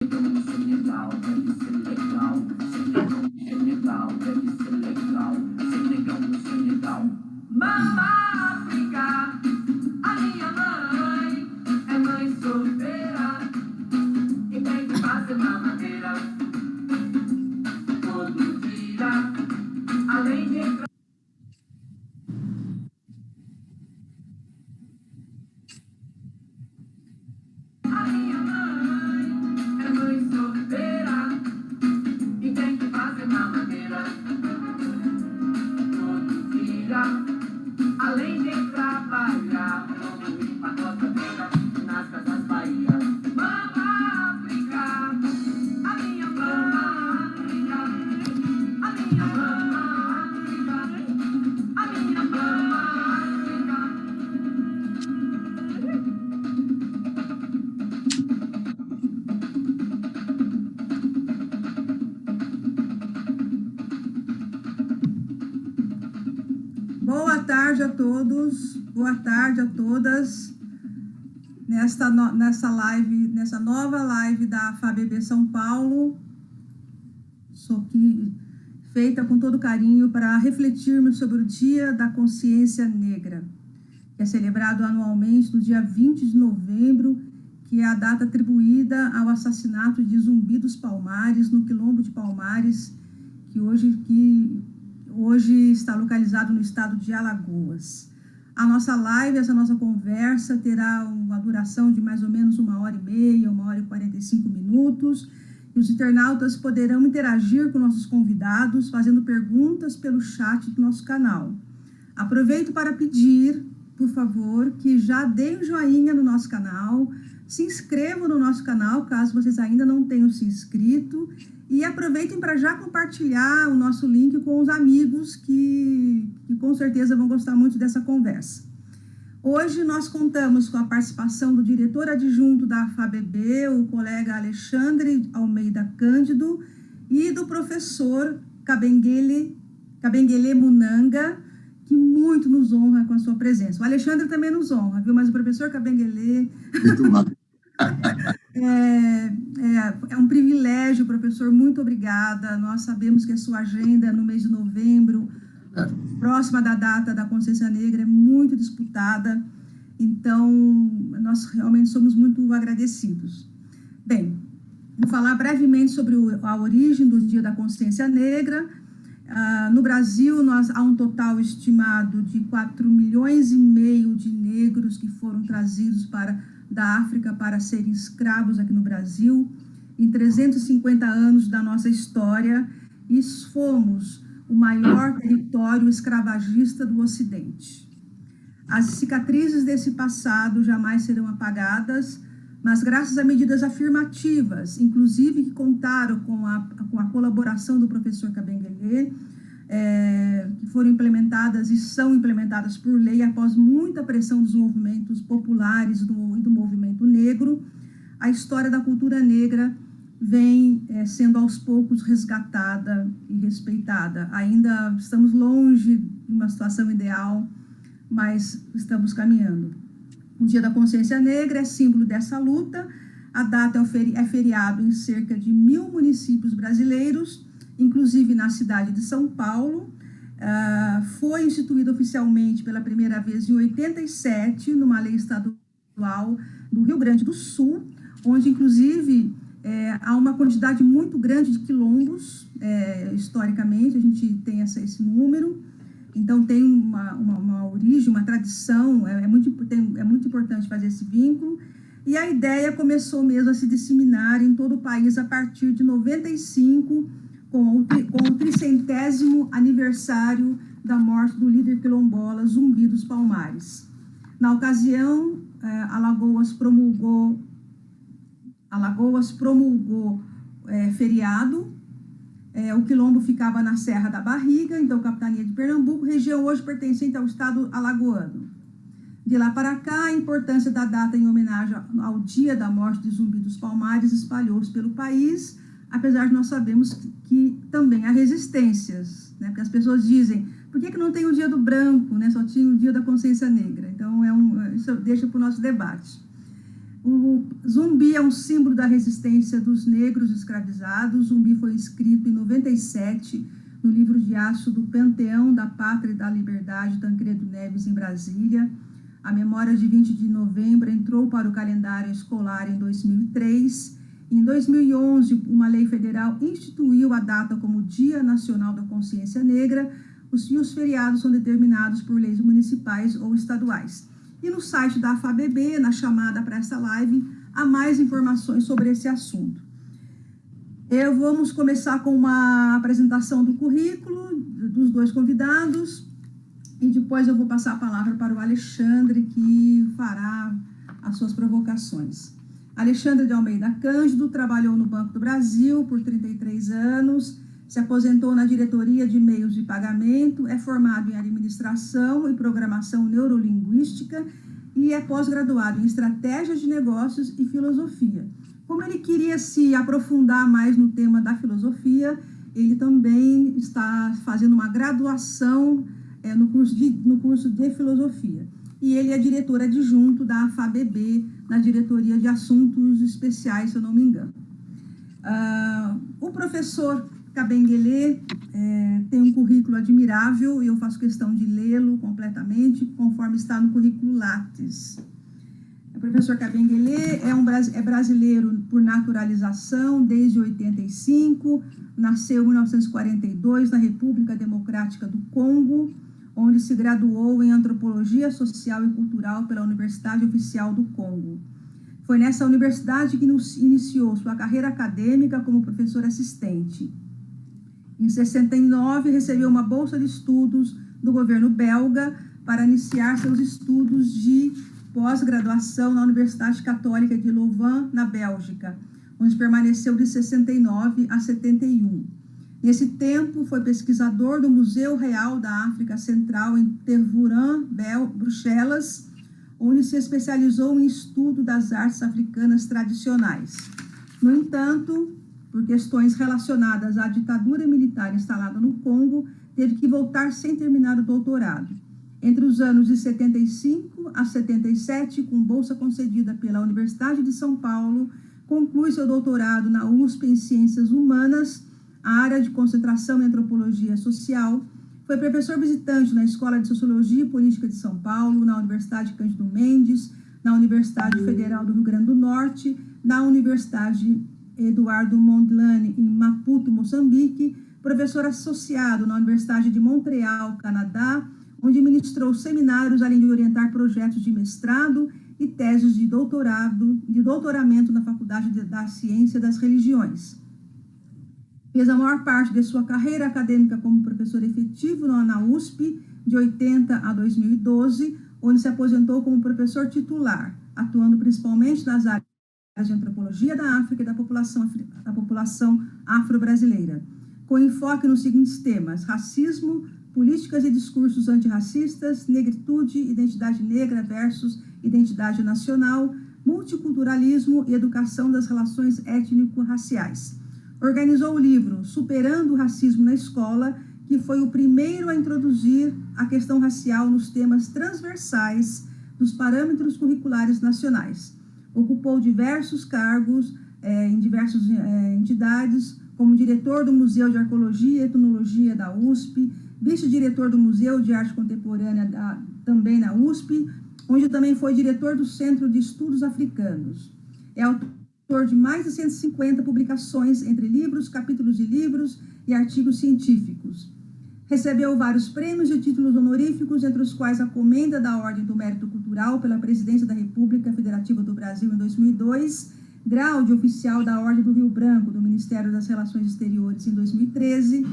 Senegal, deve ser legal. Senegal, deve ser legal. Senegal. Mama África, a minha mãe é mãe solteira e tem que fazer mamadeira todo dia, além de a minha mãe é mãe solteira e tem que fazer mamadeira todo dia, além de trabalhar como empacotadora nas casas Bahia. Mama África, a minha mama África, a minha mama África, a minha mama África. Boa tarde a todos, boa tarde a todas. Nessa nova live da FABB São Paulo, feita com todo carinho para refletirmos sobre o Dia da Consciência Negra, que é celebrado anualmente no dia 20 de novembro, que é a data atribuída ao assassinato de Zumbi dos Palmares, no Quilombo de Palmares, que hoje está localizado no estado de Alagoas. A nossa live, essa nossa conversa, terá uma duração de mais ou menos 1h30, 1h45 minutos, e os internautas poderão interagir com nossos convidados, fazendo perguntas pelo chat do nosso canal. Aproveito para pedir, por favor, que já deem um joinha no nosso canal, se inscrevam no nosso canal, caso vocês ainda não tenham se inscrito, e aproveitem para já compartilhar o nosso link com os amigos que com certeza vão gostar muito dessa conversa. Hoje nós contamos com a participação do diretor adjunto da FABB, o colega Alexandre Almeida Cândido, e do professor Kabengele Munanga, que muito nos honra com a sua presença. O Alexandre também nos honra, viu? Mas o professor Kabengele... É um privilégio, professor, muito obrigada. Nós sabemos que a sua agenda no mês de novembro, próxima da data da Consciência Negra, é muito disputada, então nós realmente somos muito agradecidos. Bem, vou falar brevemente sobre a origem do Dia da Consciência Negra. No Brasil, há um total estimado de 4,5 milhões de negros que foram trazidos da África para serem escravos aqui no Brasil, em 350 anos da nossa história, e fomos o maior território escravagista do Ocidente. As cicatrizes desse passado jamais serão apagadas, mas graças a medidas afirmativas, inclusive que contaram com a colaboração do professor Kabengele, que foram implementadas e são implementadas por lei após muita pressão dos movimentos populares e do movimento negro, a história da cultura negra vem sendo aos poucos resgatada e respeitada. Ainda estamos longe de uma situação ideal, mas estamos caminhando. O Dia da Consciência Negra é símbolo dessa luta. A data é feriado em cerca de 1.000 municípios brasileiros, inclusive na cidade de São Paulo. Foi instituído oficialmente pela primeira vez em 87, numa lei estadual do Rio Grande do Sul, onde, inclusive, há uma quantidade muito grande de quilombos, historicamente, a gente tem esse número, então tem uma origem, uma tradição, é muito importante fazer esse vínculo, e a ideia começou mesmo a se disseminar em todo o país a partir de 95, com o 300º aniversário da morte do líder quilombola Zumbi dos Palmares. Na ocasião, Alagoas promulgou feriado. O quilombo ficava na Serra da Barriga, então capitania de Pernambuco, região hoje pertencente ao estado alagoano. De lá para cá, a importância da data em homenagem ao dia da morte de Zumbi dos Palmares espalhou-se pelo país, apesar de nós sabemos que também há resistências, né? Porque as pessoas dizem, por que não tem o dia do branco, né? Só tinha o dia da consciência negra? Então, isso deixa para o nosso debate. O Zumbi é um símbolo da resistência dos negros escravizados. Zumbi foi escrito em 97 no livro de aço do Panteão da Pátria e da Liberdade, Tancredo Neves, em Brasília. A memória de 20 de novembro entrou para o calendário escolar em 2003. Em 2011, uma lei federal instituiu a data como Dia Nacional da Consciência Negra, e os feriados são determinados por leis municipais ou estaduais. E no site da FABB, na chamada para essa live, há mais informações sobre esse assunto. Vamos começar com uma apresentação do currículo dos dois convidados e depois eu vou passar a palavra para o Alexandre, que fará as suas provocações. Alexandre de Almeida Cândido trabalhou no Banco do Brasil por 33 anos, se aposentou na diretoria de meios de pagamento, é formado em administração e programação neurolinguística e é pós-graduado em estratégias de negócios e filosofia. Como ele queria se aprofundar mais no tema da filosofia, ele também está fazendo uma graduação no curso de filosofia. E ele é diretor adjunto da FABB, na diretoria de assuntos especiais, se eu não me engano. O professor Kabengele tem um currículo admirável e eu faço questão de lê-lo completamente, conforme está no currículo Lattes. O professor Kabengele é brasileiro por naturalização desde 85, nasceu em 1942 na República Democrática do Congo, onde se graduou em Antropologia Social e Cultural pela Universidade Oficial do Congo. Foi nessa universidade que iniciou sua carreira acadêmica como professor assistente. Em 69, recebeu uma bolsa de estudos do governo belga para iniciar seus estudos de pós-graduação na Universidade Católica de Louvain, na Bélgica, onde permaneceu de 69 a 71. Nesse tempo, foi pesquisador do Museu Real da África Central em Tervuren, Bruxelas, onde se especializou em estudo das artes africanas tradicionais. No entanto, por questões relacionadas à ditadura militar instalada no Congo, teve que voltar sem terminar o doutorado. Entre os anos de 75 a 77, com bolsa concedida pela Universidade de São Paulo, conclui seu doutorado na USP em Ciências Humanas, a área de concentração em Antropologia Social. Foi professor visitante na Escola de Sociologia e Política de São Paulo, na Universidade Cândido Mendes, na Universidade Federal do Rio Grande do Norte, na Universidade Eduardo Mondlane, em Maputo, Moçambique, professor associado na Universidade de Montreal, Canadá, onde ministrou seminários, além de orientar projetos de mestrado e teses de doutoramento na Faculdade da Ciência das Religiões. Fez a maior parte de sua carreira acadêmica como professor efetivo na USP, de 80 a 2012, onde se aposentou como professor titular, atuando principalmente nas áreas de antropologia da África e da população afro-brasileira, com enfoque nos seguintes temas: racismo, políticas e discursos antirracistas, negritude, identidade negra versus identidade nacional, multiculturalismo e educação das relações étnico-raciais. Organizou o livro Superando o Racismo na Escola, que foi o primeiro a introduzir a questão racial nos temas transversais dos parâmetros curriculares nacionais. Ocupou diversos cargos em diversas entidades, como diretor do Museu de Arqueologia e Etnologia da USP, vice-diretor do Museu de Arte Contemporânea também na USP, onde também foi diretor do Centro de Estudos Africanos. É autor de mais de 150 publicações entre livros, capítulos de livros e artigos científicos. Recebeu vários prêmios e títulos honoríficos, entre os quais a Comenda da Ordem do Mérito Cultural pela Presidência da República Federativa do Brasil em 2002, grau de oficial da Ordem do Rio Branco do Ministério das Relações Exteriores em 2013,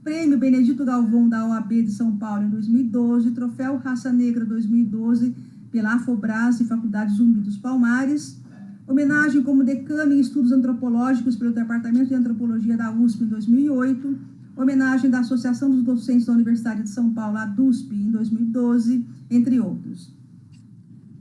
Prêmio Benedito Galvão da OAB de São Paulo em 2012, Troféu Raça Negra 2012 pela Afobras e Faculdade Zumbi dos Palmares, homenagem como decano em estudos antropológicos pelo Departamento de Antropologia da USP em 2008, homenagem da Associação dos Docentes da Universidade de São Paulo, a DUSP, em 2012, entre outros.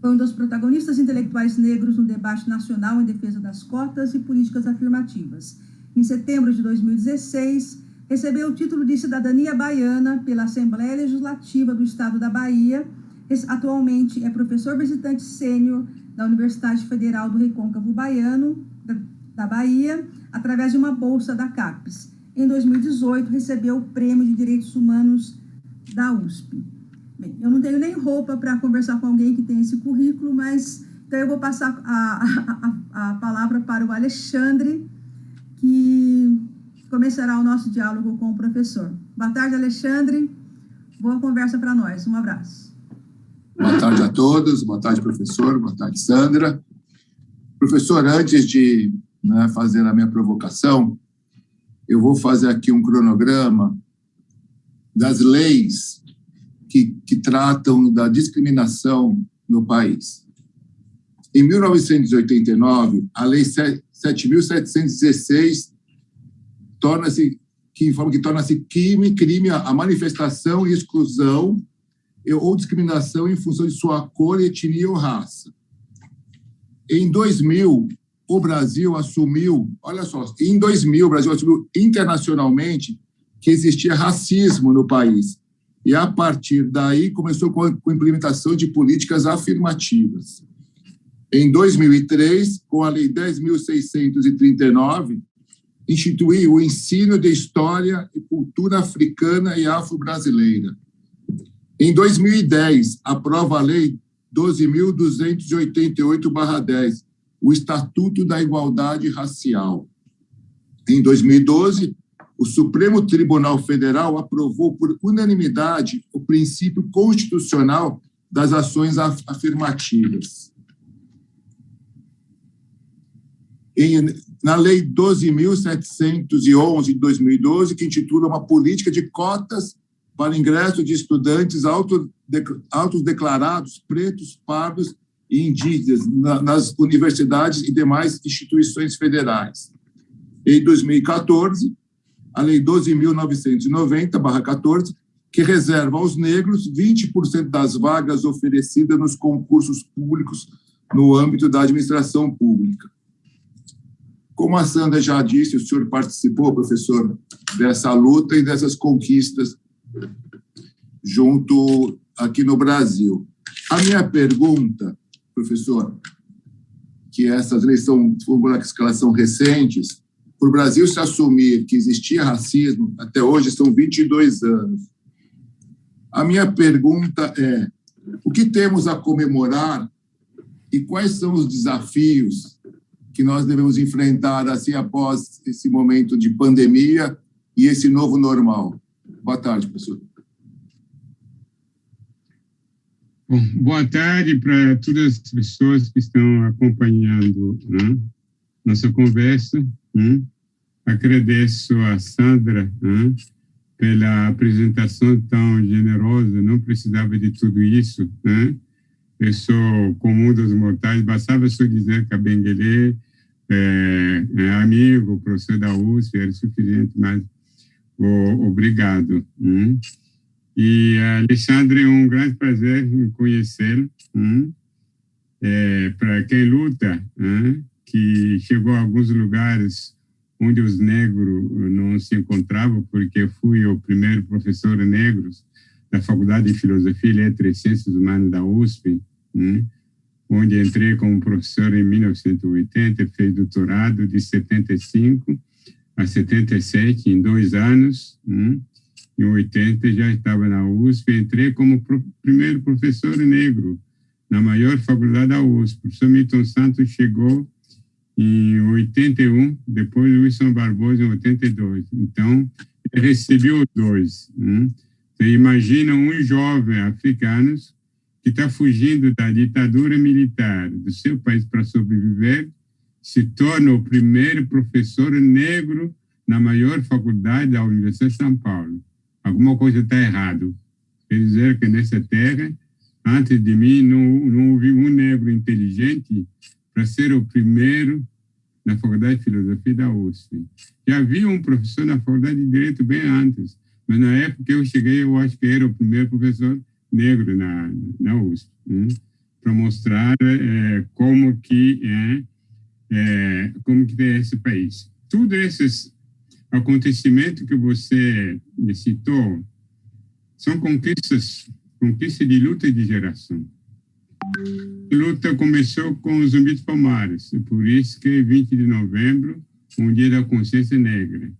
Foi um dos protagonistas intelectuais negros no debate nacional em defesa das cotas e políticas afirmativas. Em setembro de 2016, recebeu o título de cidadania baiana pela Assembleia Legislativa do Estado da Bahia. Atualmente é professor visitante sênior da Universidade Federal do Recôncavo Baiano, da Bahia, através de uma bolsa da CAPES. Em 2018, recebeu o Prêmio de Direitos Humanos da USP. Bem, eu não tenho nem roupa para conversar com alguém que tem esse currículo, mas então eu vou passar a palavra para o Alexandre, que começará o nosso diálogo com o professor. Boa tarde, Alexandre. Boa conversa para nós. Um abraço. Boa tarde a todos. Boa tarde, professor. Boa tarde, Sandra. Professor, antes de fazer a minha provocação, eu vou fazer aqui um cronograma das leis que tratam da discriminação no país. Em 1989, a Lei 7.716 informa que torna-se crime a manifestação e exclusão ou discriminação em função de sua cor, etnia ou raça. Em 2000, o Brasil assumiu, olha só, em 2000, o Brasil assumiu internacionalmente que existia racismo no país. E, a partir daí, começou com a implementação de políticas afirmativas. Em 2003, com a Lei 10.639, instituiu o ensino de História e Cultura Africana e Afro-Brasileira. Em 2010, aprova a Lei 12.288/10, o Estatuto da Igualdade Racial. Em 2012, o Supremo Tribunal Federal aprovou por unanimidade o princípio constitucional das ações afirmativas. Na Lei 12.711, de 2012, que intitula uma política de cotas para ingresso de estudantes autodeclarados, pretos, pardos e indígenas nas universidades e demais instituições federais. Em 2014, a Lei 12.990/14, que reserva aos negros 20% das vagas oferecidas nos concursos públicos no âmbito da administração pública. Como a Sandra já disse, o senhor participou, professor, dessa luta e dessas conquistas junto aqui no Brasil. A minha pergunta, professor, que essas leis são recentes, para o Brasil se assumir que existia racismo, até hoje são 22 anos. A minha pergunta é, o que temos a comemorar e quais são os desafios que nós devemos enfrentar assim após esse momento de pandemia e esse novo normal? Boa tarde, professor. Bom, boa tarde para todas as pessoas que estão acompanhando nossa conversa. Agradeço a Sandra pela apresentação tão generosa, não precisava de tudo isso. Eu sou comum dos mortais, bastava só dizer que a Benguele é amigo, professor da USP, era suficiente, mas obrigado. E, Alexandre, é um grande prazer em conhecê-lo. Para quem luta, que chegou a alguns lugares onde os negros não se encontravam, porque fui o primeiro professor negro da Faculdade de Filosofia, Letras e Ciências Humanas da USP, onde entrei como professor em 1980, fiz doutorado de 75 a 77, em 2 anos. Em 80 já estava na USP, entrei como primeiro professor negro na maior faculdade da USP. O professor Milton Santos chegou em 81, depois o Wilson Barbosa em 82. Então, ele recebeu os 2. Então, imagina um jovem africano que está fugindo da ditadura militar do seu país para sobreviver, se torna o primeiro professor negro na maior faculdade da Universidade de São Paulo. Alguma coisa está errado. Quer dizer que nessa terra, antes de mim, não houve um negro inteligente para ser o primeiro na Faculdade de Filosofia da USP. Já havia um professor na Faculdade de Direito bem antes, mas na época que eu cheguei, eu acho que era o primeiro professor negro na USP, para mostrar como que é esse país. Todos esses acontecimentos que você citou são conquistas de luta de geração. A luta começou com os Zumbi dos Palmares, por isso que 20 de novembro, um dia da consciência negra.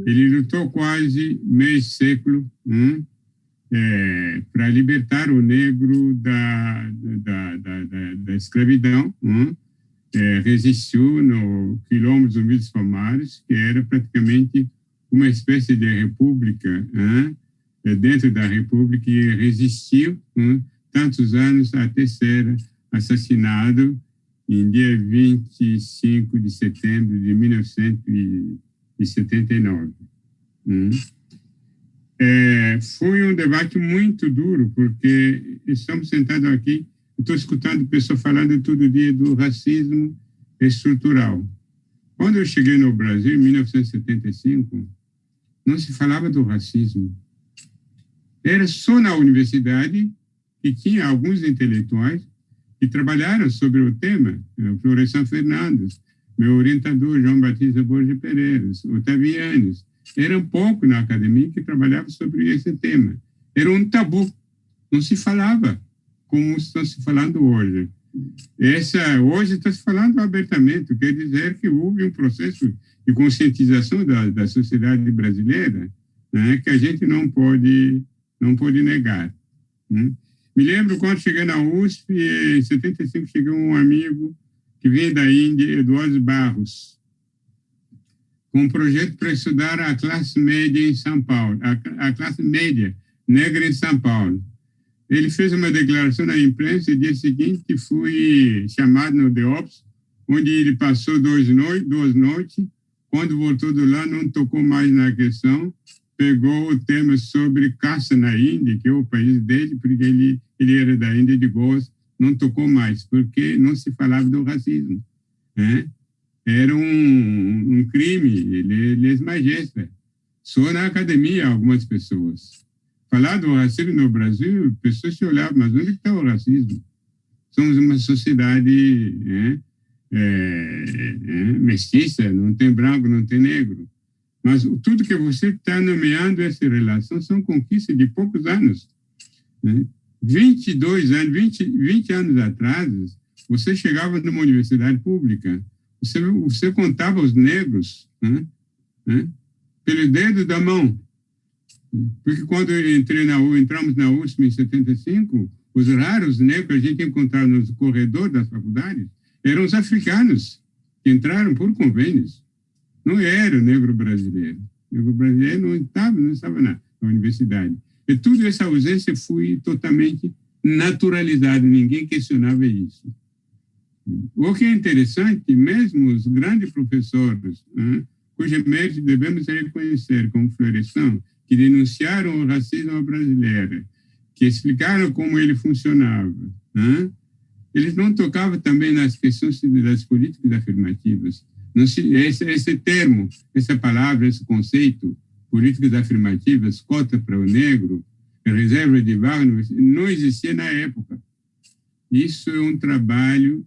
Ele lutou quase meio século para libertar o negro da escravidão. Resistiu no quilombo Zumbi dos Palmares, que era praticamente uma espécie de república, dentro da república, e resistiu tantos anos até ser assassinado em dia 25 de setembro de 1979. Foi um debate muito duro, porque estamos sentados aqui, estou escutando pessoas falando todo dia do racismo estrutural. Quando eu cheguei no Brasil, em 1975, não se falava do racismo. Era só na universidade que tinha alguns intelectuais que trabalharam sobre o tema. Florestan Fernandes, meu orientador, João Batista Borges Pereira, Otavianes. Era pouco na academia que trabalhava sobre esse tema. Era um tabu. Não se falava como estão se falando hoje. Hoje está se falando abertamente, quer dizer que houve um processo de conscientização da sociedade brasileira, que a gente não pode negar. Me lembro quando cheguei na USP, em 75, chegou um amigo que vinha da Índia, Eduardo Barros, com um projeto para estudar a classe média em São Paulo, a classe média negra em São Paulo. Ele fez uma declaração na imprensa e, no dia seguinte, fui chamado no DEOPS, onde ele passou 2 noites. Quando voltou de lá, não tocou mais na questão, pegou o tema sobre caça na Índia, que é o país dele, porque ele era da Índia de Goa, não tocou mais, porque não se falava do racismo. Era um crime, les majestas. Só na academia, algumas pessoas. Falar do racismo no Brasil, pessoas se olhavam, mas onde está o racismo? Somos uma sociedade mestiça, não tem branco, não tem negro. Mas tudo que você está nomeando essa relação são conquistas de poucos anos. 22 anos, 20 anos atrás, você chegava numa universidade pública, você contava os negros pelo dedo da mão. Porque quando entramos na USP em 75, os raros negros que a gente encontrava nos corredores das faculdades eram os africanos, que entraram por convênios. Não era o negro brasileiro. O negro brasileiro não estava na universidade. E toda essa ausência foi totalmente naturalizada, ninguém questionava isso. O que é interessante, mesmo os grandes professores, cujo mérito devemos reconhecer, como Florestan, que denunciaram o racismo brasileiro, que explicaram como ele funcionava, eles não tocavam também nas questões das políticas afirmativas. Esse termo, essa palavra, esse conceito, políticas afirmativas, cota para o negro, reserva de vaga, não existia na época. Isso é um trabalho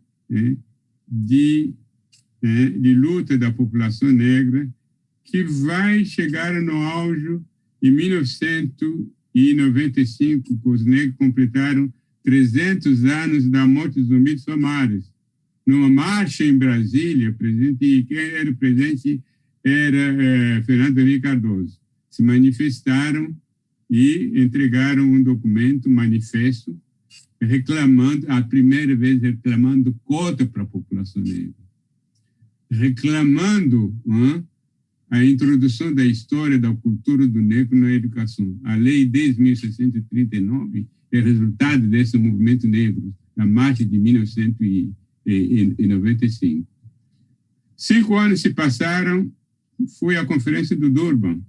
de luta da população negra que vai chegar no auge em 1995, que os negros completaram 300 anos da morte dos Zumbi dos Palmares. Numa marcha em Brasília, quem era o presidente era Fernando Henrique Cardoso. Se manifestaram e entregaram um documento, um manifesto, reclamando, a primeira vez reclamando cota para a população negra. Reclamando a introdução da história da cultura do negro na educação. A Lei 10.639 é resultado desse movimento negro, na marcha de 1995. 5 anos se passaram, foi a Conferência do Durban.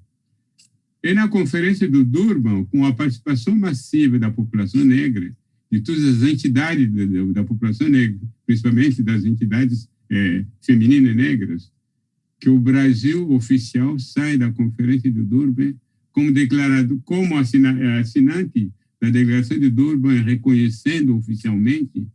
E na Conferência do Durban, com a participação massiva da população negra, de todas as entidades da população negra, principalmente das entidades femininas negras, que o Brasil oficial sai da Conferência do Durban como assinante da Declaração de Durban, reconhecendo oficialmente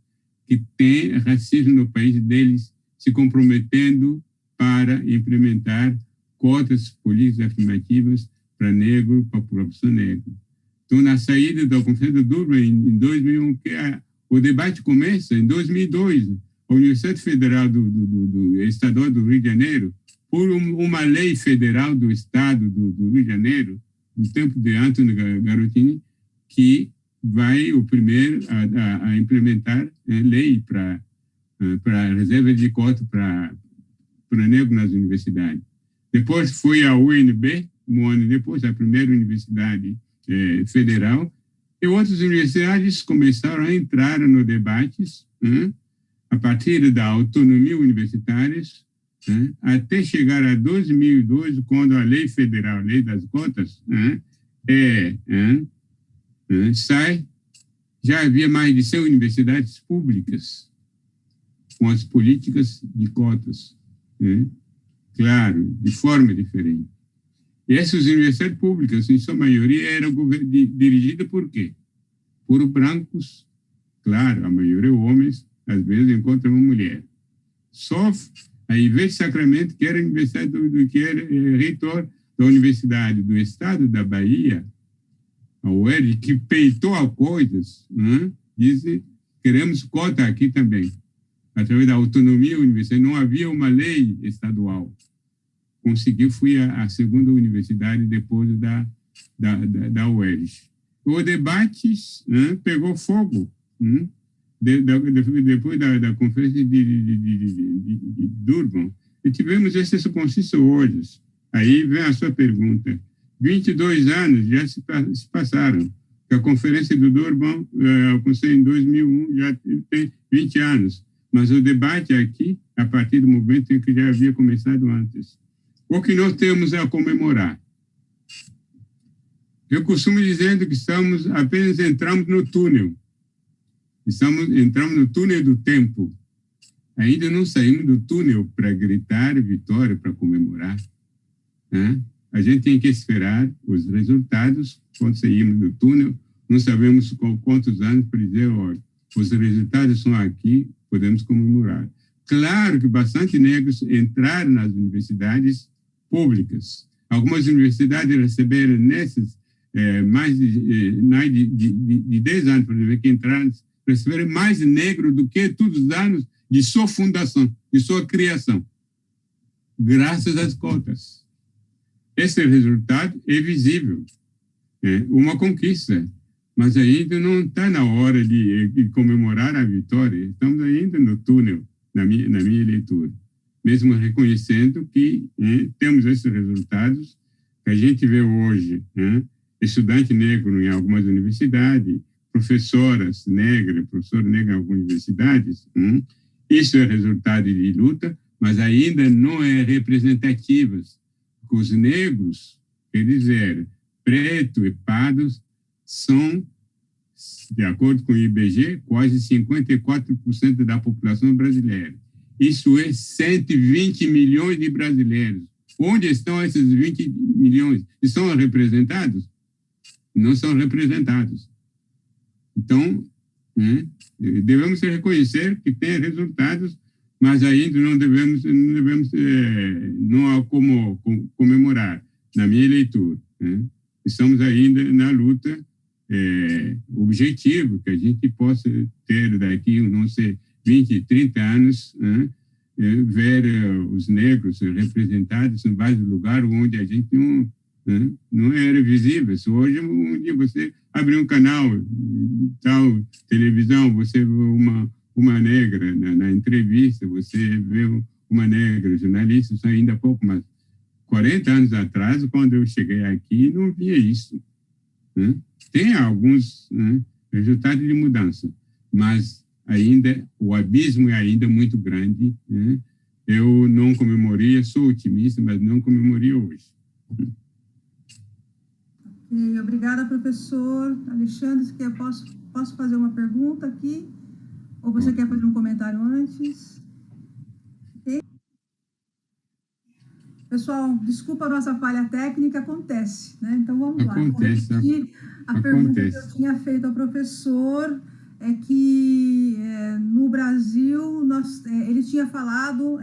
que tem racismo no país deles, se comprometendo para implementar cotas políticas afirmativas para negro, para a população negra. Então, na saída da Conferência do Durban, em 2001, O debate começa em 2002, a Universidade Federal do Estadual do Rio de Janeiro, por uma lei federal do Estado do Rio de Janeiro, do tempo de Antônio Garotinho, que vai o primeiro a implementar lei para reserva de cota para negro nas universidades. Depois foi a UNB, um ano depois, a primeira universidade federal, e outras universidades começaram a entrar no debates, a partir da autonomia universitária, até chegar a 2002, quando a lei federal, a lei das cotas, sai, já havia mais de 100 universidades públicas com as políticas de cotas, claro, de forma diferente. E essas universidades públicas, em sua maioria, eram dirigidas por quê? Por brancos, claro, a maioria homens, às vezes encontram uma mulher. Só a Ivete Sacramento, que era universidade que era reitor da Universidade do Estado da Bahia, a UERJ, que peitou a coisas, disse, queremos cota aqui também. Através da autonomia universitária, não havia uma lei estadual. Conseguiu, fui a segunda universidade depois da UERJ. O debate pegou fogo, depois da conferência de Durban, e tivemos esses consistos hoje. Aí vem a sua pergunta. 22 anos já se passaram. A conferência do Durban aconteceu em 2001, já tem 20 anos. Mas o debate aqui, a partir do momento em que já havia começado antes. O que nós temos a comemorar? Eu costumo dizer que apenas entramos no túnel. Entramos no túnel do tempo. Ainda não saímos do túnel para gritar vitória, para comemorar. A gente tem que esperar os resultados quando saímos do túnel. Não sabemos quantos anos para dizer, olha, os resultados são aqui, podemos comemorar. Claro que bastante negros entraram nas universidades públicas. Algumas universidades receberam nesses mais de 10 anos, por exemplo, que entraram, receberam mais negro do que todos os anos de sua fundação, de sua criação, graças às cotas. Esse resultado é visível, uma conquista, mas ainda não está na hora de comemorar a vitória. Estamos ainda no túnel, na minha leitura, mesmo reconhecendo que temos esses resultados que a gente vê hoje, estudante negro em algumas universidades, professora negra em algumas universidades, isso é resultado de luta, mas ainda não é representativo. Os negros, eles eram pretos e pardos, são, de acordo com o IBGE, quase 54% da população brasileira. Isso é 120 milhões de brasileiros. Onde estão esses 20 milhões? E são representados? Não são representados. Então, devemos reconhecer que tem resultados, mas ainda não devemos não há como comemorar, na minha leitura. Estamos ainda na luta objetivo, que a gente possa ter daqui, não sei, 20, 30 anos, ver os negros representados em vários lugares onde a gente não era visível. Hoje, um dia você abre um canal, tal televisão, você vê uma negra na entrevista, você vê uma negra jornalista, isso ainda há pouco, mas 40 anos atrás, quando eu cheguei aqui, não via isso. Tem alguns resultados de mudança, mas ainda o abismo é ainda muito grande. Eu não comemoraria, sou otimista, mas não comemoraria hoje. Obrigada, professor Alexandre. Posso fazer uma pergunta aqui? Ou você quer fazer um comentário antes? Okay. Pessoal, desculpa a nossa falha técnica, acontece, né? Então, vamos lá. Acontece. A pergunta que eu tinha feito ao professor é que no Brasil, ele tinha falado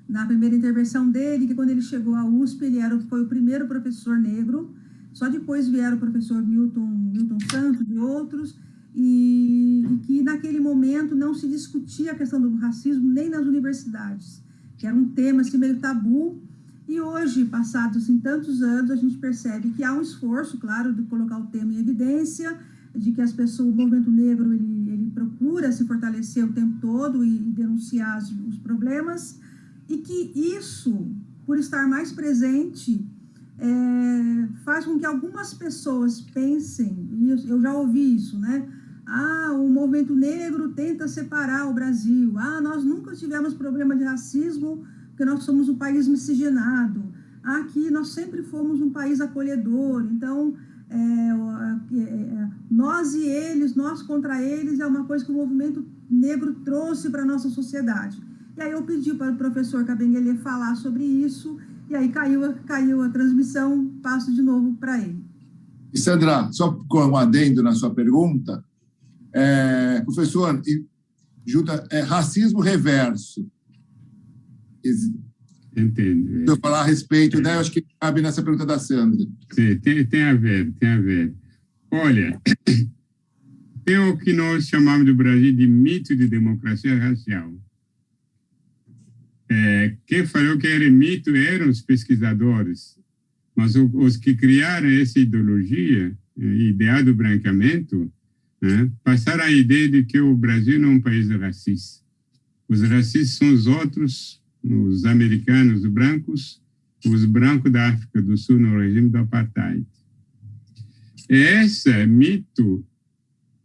na primeira intervenção dele que quando ele chegou à USP, ele foi o primeiro professor negro, só depois vieram o professor Milton Santos e outros, e que naquele momento não se discutia a questão do racismo nem nas universidades, que era um tema assim, meio tabu. E hoje, passados assim, tantos anos, a gente percebe que há um esforço, claro, de colocar o tema em evidência, de que as pessoas, o movimento negro, ele procura se fortalecer o tempo todo e denunciar os problemas, e que isso, por estar mais presente, faz com que algumas pessoas pensem, e eu já ouvi isso, né? O movimento negro tenta separar o Brasil. Nós nunca tivemos problema de racismo, porque nós somos um país miscigenado. Aqui nós sempre fomos um país acolhedor. Então, nós e eles, nós contra eles, é uma coisa que o movimento negro trouxe para a nossa sociedade. E aí eu pedi para o professor Kabengele falar sobre isso, e aí caiu a transmissão, passo de novo para ele. E Sandra, só com um adendo na sua pergunta, professor, racismo reverso. Entendo. Se eu falar a respeito, né, eu acho que cabe nessa pergunta da Sandra. Sim, tem a ver. Olha, tem o que nós chamamos do Brasil de mito de democracia racial. Quem falou que era mito eram os pesquisadores, mas os que criaram essa ideologia, ideal do branqueamento, passaram a ideia de que o Brasil não é um país racista. Os racistas são os outros, os americanos, os brancos da África do Sul no regime do apartheid. Esse mito,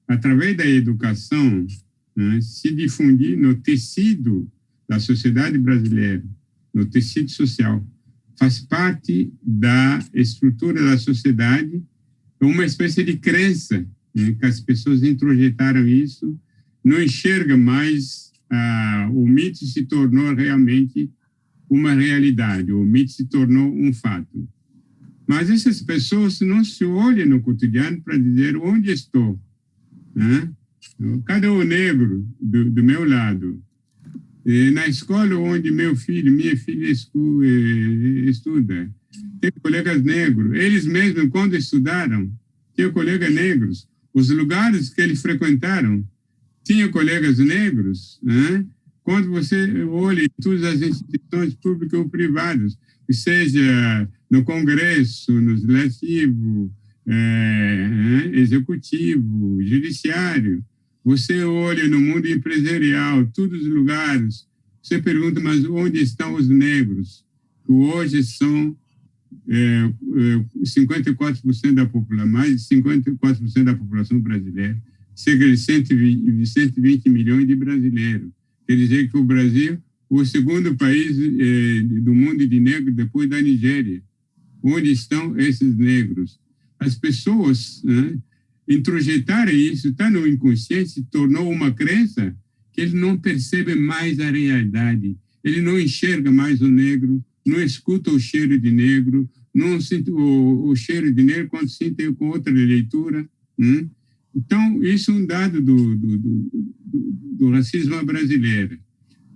através da educação, se difundir no tecido da sociedade brasileira, no tecido social, faz parte da estrutura da sociedade, uma espécie de crença, que as pessoas introjetaram isso, não enxerga mais, o mito se tornou realmente uma realidade, o mito se tornou um fato. Mas essas pessoas não se olham no cotidiano para dizer onde estou. Cadê o negro do meu lado? Na escola onde minha filha estuda, tem colegas negros. Eles mesmos, quando estudaram, tinham colegas negros. Os lugares que eles frequentaram, tinham colegas negros. Quando você olha em todas as instituições públicas ou privadas, seja no Congresso, no Legislativo, Executivo, Judiciário, você olha no mundo empresarial, todos os lugares, você pergunta, mas onde estão os negros? Que hoje são 54% da população, mais de 54% da população brasileira, cerca de 120 milhões de brasileiros. Quer dizer que o Brasil, o segundo país do mundo de negros, depois da Nigéria. Onde estão esses negros? As pessoas introjetaram isso, está no inconsciente, se tornou uma crença que ele não percebe mais a realidade. Ele não enxerga mais o negro, não escuta o cheiro de negro, não sente o cheiro de negro quando sente com outra leitura. Então, isso é um dado do racismo brasileiro.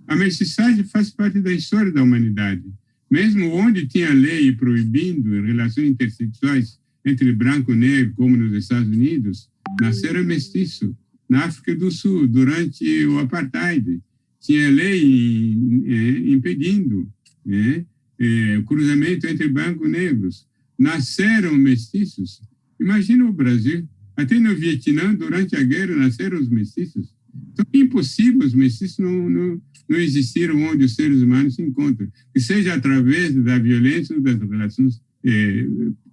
A mestiçagem faz parte da história da humanidade. Mesmo onde tinha lei proibindo relações intersexuais entre branco e negro, como nos Estados Unidos, nasceram mestiços. Na África do Sul, durante o apartheid, tinha lei impedindo o cruzamento entre brancos e negros. Nasceram mestiços. Imagina o Brasil. Até no Vietnã, durante a guerra, nasceram os mestiços. Então, é impossível, os mestiços não existiram onde os seres humanos se encontram, que seja através da violência ou das relações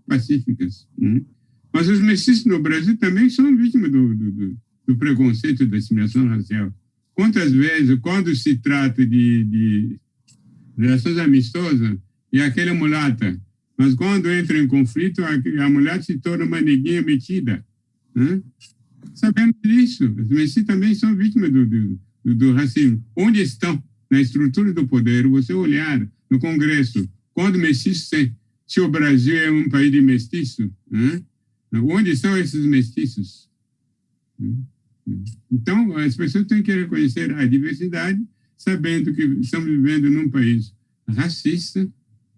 pacíficas. Mas os mestiços no Brasil também são vítimas do preconceito e da discriminação racial. Quantas vezes, quando se trata de relações amistosas, é aquela mulata, mas quando entra em conflito, a mulher se torna uma neguinha metida. Sabemos disso. Os mestiços também são vítimas do racismo. Onde estão? Na estrutura do poder. Você olhar no Congresso, quando mestiços, se o Brasil é um país de mestiços, onde estão esses mestiços? Então, as pessoas têm que reconhecer a diversidade, sabendo que estamos vivendo num país racista,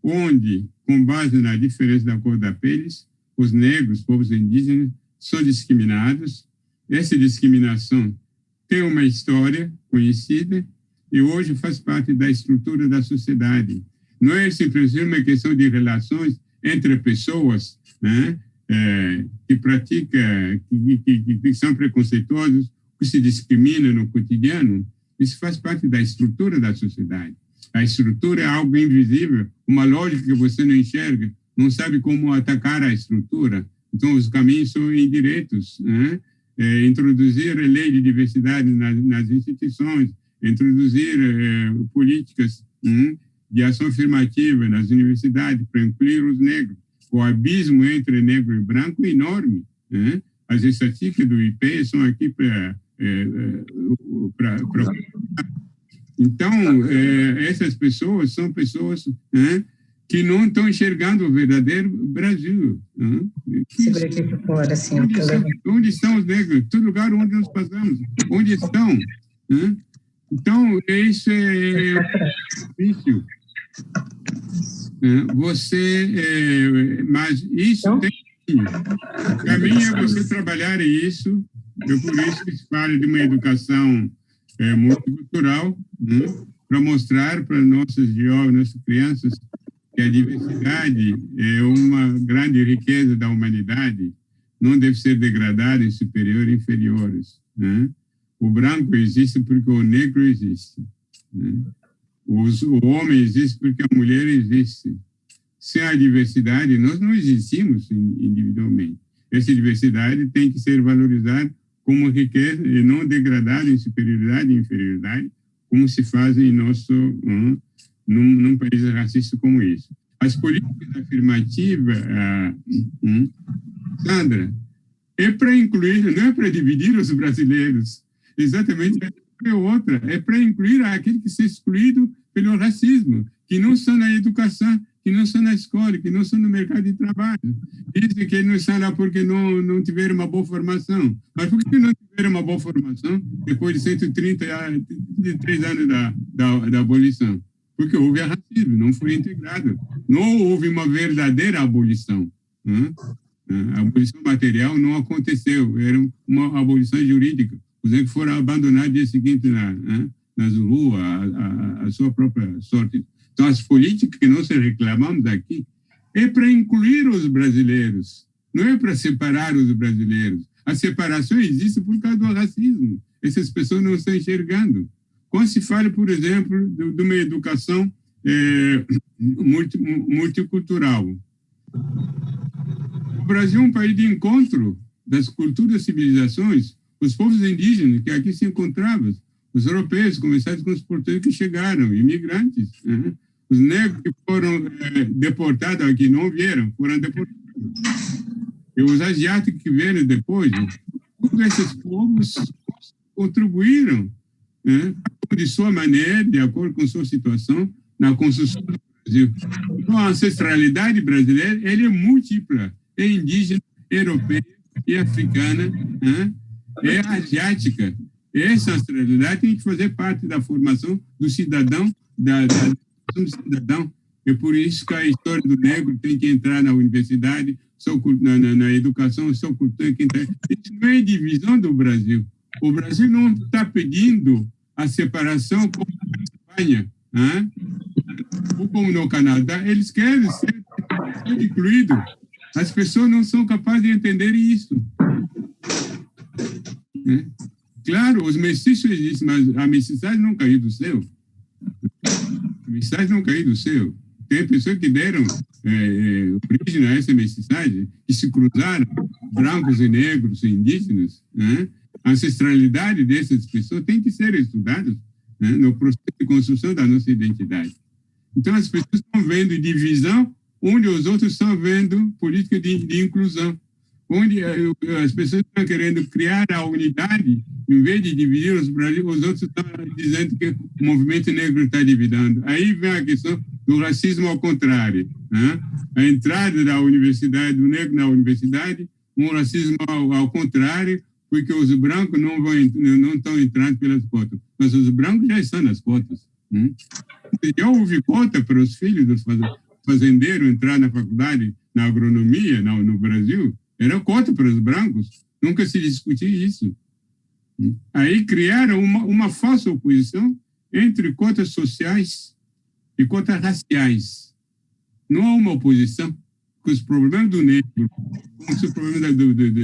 onde, com base na diferença da cor da pele, os negros, povos indígenas, são discriminados. essa discriminação tem uma história conhecida e hoje faz parte da estrutura da sociedade. Não é simplesmente uma questão de relações entre pessoas, né, que praticam, que são preconceituosos, que se discriminam no cotidiano. Isso faz parte da estrutura da sociedade. A estrutura é algo invisível, uma lógica que você não enxerga, não sabe como atacar a estrutura. Então, os caminhos são indiretos, né? Introduzir a lei de diversidade nas instituições, introduzir políticas de ação afirmativa nas universidades para incluir os negros. O abismo entre negro e branco é enorme, né? As estatísticas do IP são aqui para... Então, essas pessoas são pessoas, né, que não estão enxergando o verdadeiro Brasil. Né? Segura aqui por fora, assim. Onde estão os negros? Em todo lugar onde nós passamos. Onde estão? Né? Então, isso é difícil. Mas isso tem... O caminho é você trabalhar isso. É por isso que se fala de uma educação multicultural, né, para mostrar para nossos jovens, nossas crianças, que a diversidade é uma grande riqueza da humanidade, não deve ser degradada em superior e inferiores. Né? O branco existe porque o negro existe. Né? O homem existe porque a mulher existe. Sem a diversidade, nós não existimos individualmente. Essa diversidade tem que ser valorizada como riqueza e não degradada em superioridade e inferioridade, como se faz em num país racista como esse. As políticas afirmativas, Sandra, é para incluir, não é para dividir os brasileiros. Exatamente, é outra. É para incluir aquele que se excluído pelo racismo, que não são na educação, que não são na escola, que não são no mercado de trabalho. Dizem que não estão lá porque não tiveram uma boa formação. Mas por que não tiveram uma boa formação depois de 133 anos da abolição? Porque houve racismo, não foi integrado. Não houve uma verdadeira abolição. A abolição material não aconteceu, era uma abolição jurídica. Os negros foram abandonados no dia seguinte nas ruas, a sua própria sorte. Então, as políticas que nós reclamamos aqui é para incluir os brasileiros, não é para separar os brasileiros. A separação existe por causa do racismo. Essas pessoas não estão enxergando. Quando se fala, por exemplo, de uma educação multicultural, o Brasil é um país de encontro das culturas e civilizações. Os povos indígenas que aqui se encontravam, os europeus, começaram com os portugueses que chegaram, imigrantes. Né? Os negros que foram deportados aqui, não vieram, foram deportados. E os asiáticos que vieram depois, todos esses povos contribuíram, né, de sua maneira, de acordo com sua situação, na construção do Brasil. Então, a ancestralidade brasileira ele é múltipla, é indígena, é europeia, é africana, né, é asiática. Essa ancestralidade tem que fazer parte da formação do cidadão, do cidadão. É por isso que a história do negro tem que entrar na universidade, na educação, sua cultura tem que entrar. Isso não é divisão do Brasil. O Brasil não está pedindo a separação como na Espanha, né? Ou como no Canadá. Eles querem ser incluídos. As pessoas não são capazes de entender isso. Né? Claro, os mestiços existem, mas a mestiçagem não caiu do céu. A mestiçagem não caiu do céu. Tem pessoas que deram origem a essa mestiçagem, que se cruzaram, brancos e negros e indígenas. Né? A ancestralidade dessas pessoas tem que ser estudada, né, no processo de construção da nossa identidade. Então, as pessoas estão vendo divisão, onde os outros estão vendo política de inclusão. Onde as pessoas estão querendo criar a unidade, em vez de dividir os brasileiros, os outros estão dizendo que o movimento negro está dividindo. Aí vem a questão do racismo ao contrário. Né? A entrada da universidade, do negro na universidade, um racismo ao contrário, porque os brancos não estão entrando pelas cotas. Mas os brancos já estão nas cotas. Já houve cota para os filhos dos fazendeiros entrar na faculdade, na agronomia, no Brasil. Era cota para os brancos. Nunca se discutiu isso. Aí criaram uma falsa oposição entre cotas sociais e cotas raciais. Não há uma oposição, porque os problemas do negro, como os problemas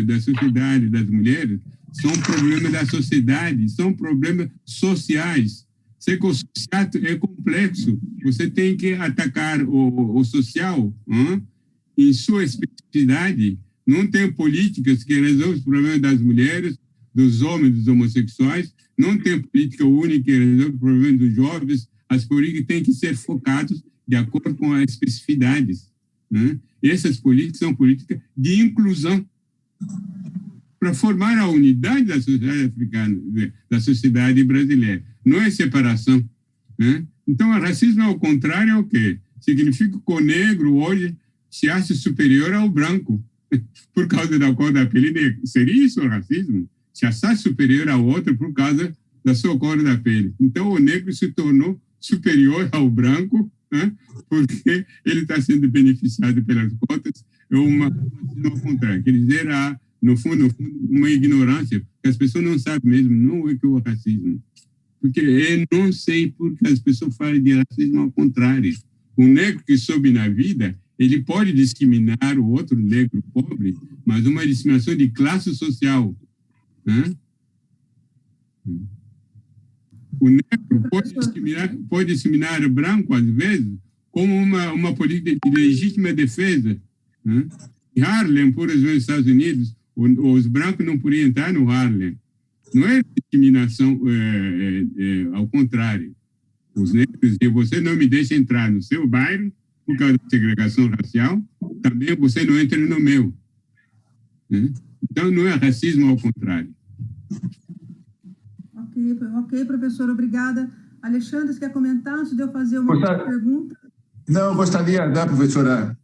da sociedade, das mulheres, são problemas da sociedade, são problemas sociais. Sei que o social é complexo, você tem que atacar o social em sua especificidade. Não tem políticas que resolvam os problemas das mulheres, dos homens, dos homossexuais, não tem política única que resolve os problemas dos jovens. As políticas têm que ser focadas de acordo com as especificidades. Essas políticas são políticas de inclusão para formar a unidade da sociedade africana, da sociedade brasileira. Não é separação. Então, o racismo, ao contrário, é o quê? Significa que o negro hoje se acha superior ao branco por causa da cor da pele negra. Seria isso o racismo? Se achar superior ao outro por causa da sua cor da pele. Então, o negro se tornou superior ao branco, porque ele está sendo beneficiado pelas cotas. É ao contrário. Quer dizer, no fundo, uma ignorância, que as pessoas não sabem mesmo, não é que é o racismo. Porque eu não sei porque as pessoas falam de racismo ao contrário. O negro que sobe na vida, ele pode discriminar o outro negro pobre, mas uma discriminação de classe social. O negro pode discriminar o branco, às vezes, como uma política de legítima defesa. Em Harlem, por exemplo, nos Estados Unidos, os brancos não podiam entrar no Harlem. Não é discriminação, ao contrário. Os negros, e você não me deixa entrar no seu bairro por causa da segregação racial, também você não entra no meu. Então, não é racismo, ao contrário. Ok, professor, obrigada. Alexandre, você quer comentar antes de eu fazer uma outra pergunta? Não, eu gostaria, professora,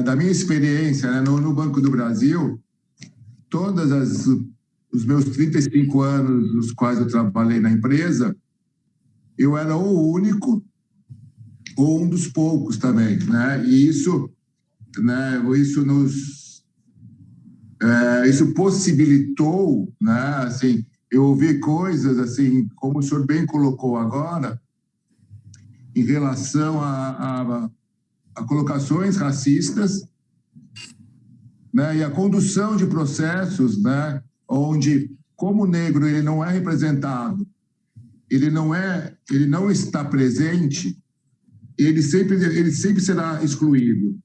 da minha experiência no Banco do Brasil, os meus 35 anos, nos quais eu trabalhei na empresa, eu era o único ou um dos poucos também, E isso isso possibilitou, assim, eu ouvi coisas, assim, como o senhor bem colocou agora, em relação a colocações racistas, e a condução de processos, onde, como o negro ele não é representado, ele não está presente, ele sempre será excluído.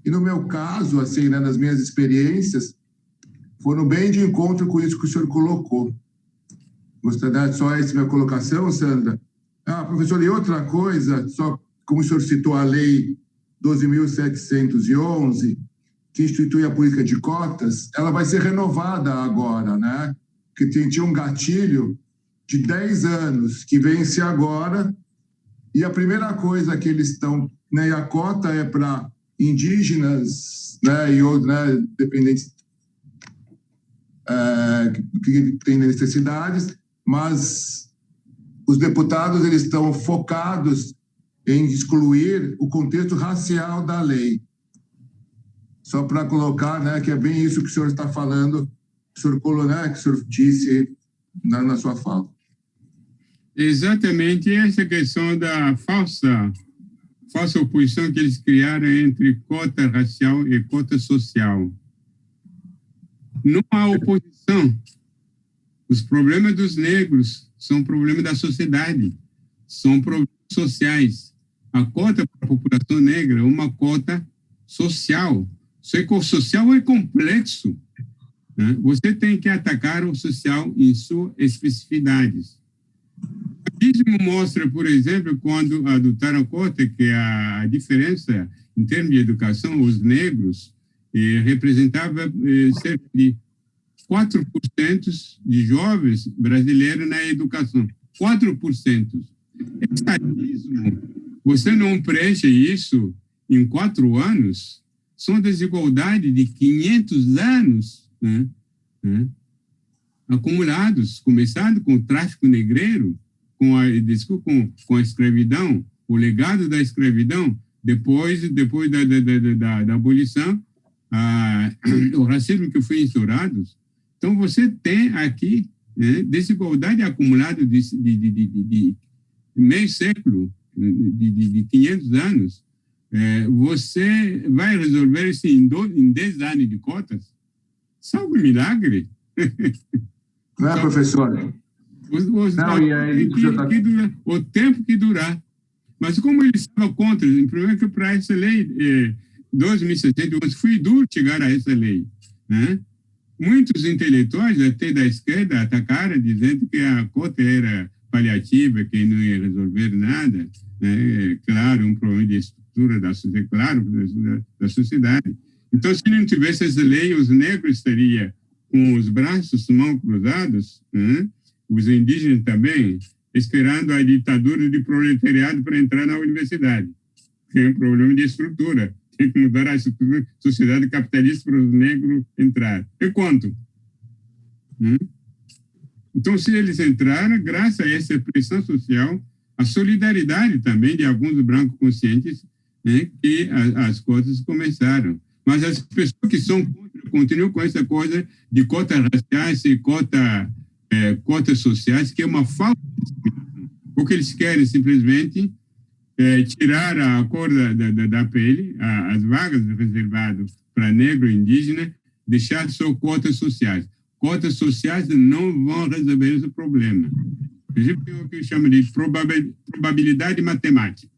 E no meu caso, assim, nas minhas experiências, foram bem de encontro com isso que o senhor colocou. Gostaria só essa minha colocação, Sandra. Professor, e outra coisa, só como o senhor citou a Lei 12.711, que institui a política de cotas, ela vai ser renovada agora, Que tinha um gatilho de 10 anos, que vence agora, e a primeira coisa que eles estão... e a cota é para indígenas, e outros, dependentes que têm necessidades, mas os deputados eles estão focados em excluir o contexto racial da lei. Só para colocar, que é bem isso que o senhor está falando, que o senhor disse na sua fala. Exatamente essa questão da falsa oposição que eles criaram entre cota racial e cota social. Não há oposição. Os problemas dos negros são problemas da sociedade, são problemas sociais. A cota para a população negra é uma cota social. Só que o social é complexo. Você tem que atacar o social em suas especificidades. O racismo mostra, por exemplo, quando adotaram a cota, que a diferença em termos de educação, os negros representava cerca de 4% de jovens brasileiros na educação. 4%. Esse racismo, você não preenche isso em 4 anos, são desigualdades de 500 anos, acumulados, começando com o tráfico negreiro, com a escravidão, o legado da escravidão, depois da abolição, o racismo que foi instaurado. Então, você tem aqui desigualdade acumulada de meio século, de 500 anos, você vai resolver isso em 10 anos de cotas? Salve milagre! Não é, professor? O tempo que durar. Mas como ele estava contra, primeiro que para essa lei, 2071, foi duro chegar a essa lei, né? Muitos intelectuais, até da esquerda, atacaram, dizendo que a cota era paliativa, que não ia resolver nada, né? Claro, um problema de estrutura da sociedade, claro, da sociedade. Então, se não tivesse essa lei, os negros estariam com os braços, mãos cruzados, né? Os indígenas também, esperando a ditadura de proletariado para entrar na universidade. Tem um problema de estrutura. Tem que mudar a estrutura da sociedade capitalista para os negros entrar. E quanto? Então, se eles entraram, graças a essa pressão social, a solidariedade também de alguns brancos conscientes, né, que as cotas começaram. Mas as pessoas que são contra continuam com essa coisa de cotas raciais e cotas sociais, que é uma falta de discriminação. O que eles querem simplesmente tirar a cor da pele, as vagas reservadas para negro e indígena, deixar só cotas sociais. Cotas sociais não vão resolver esse problema. A gente tem o que chama de probabilidade matemática.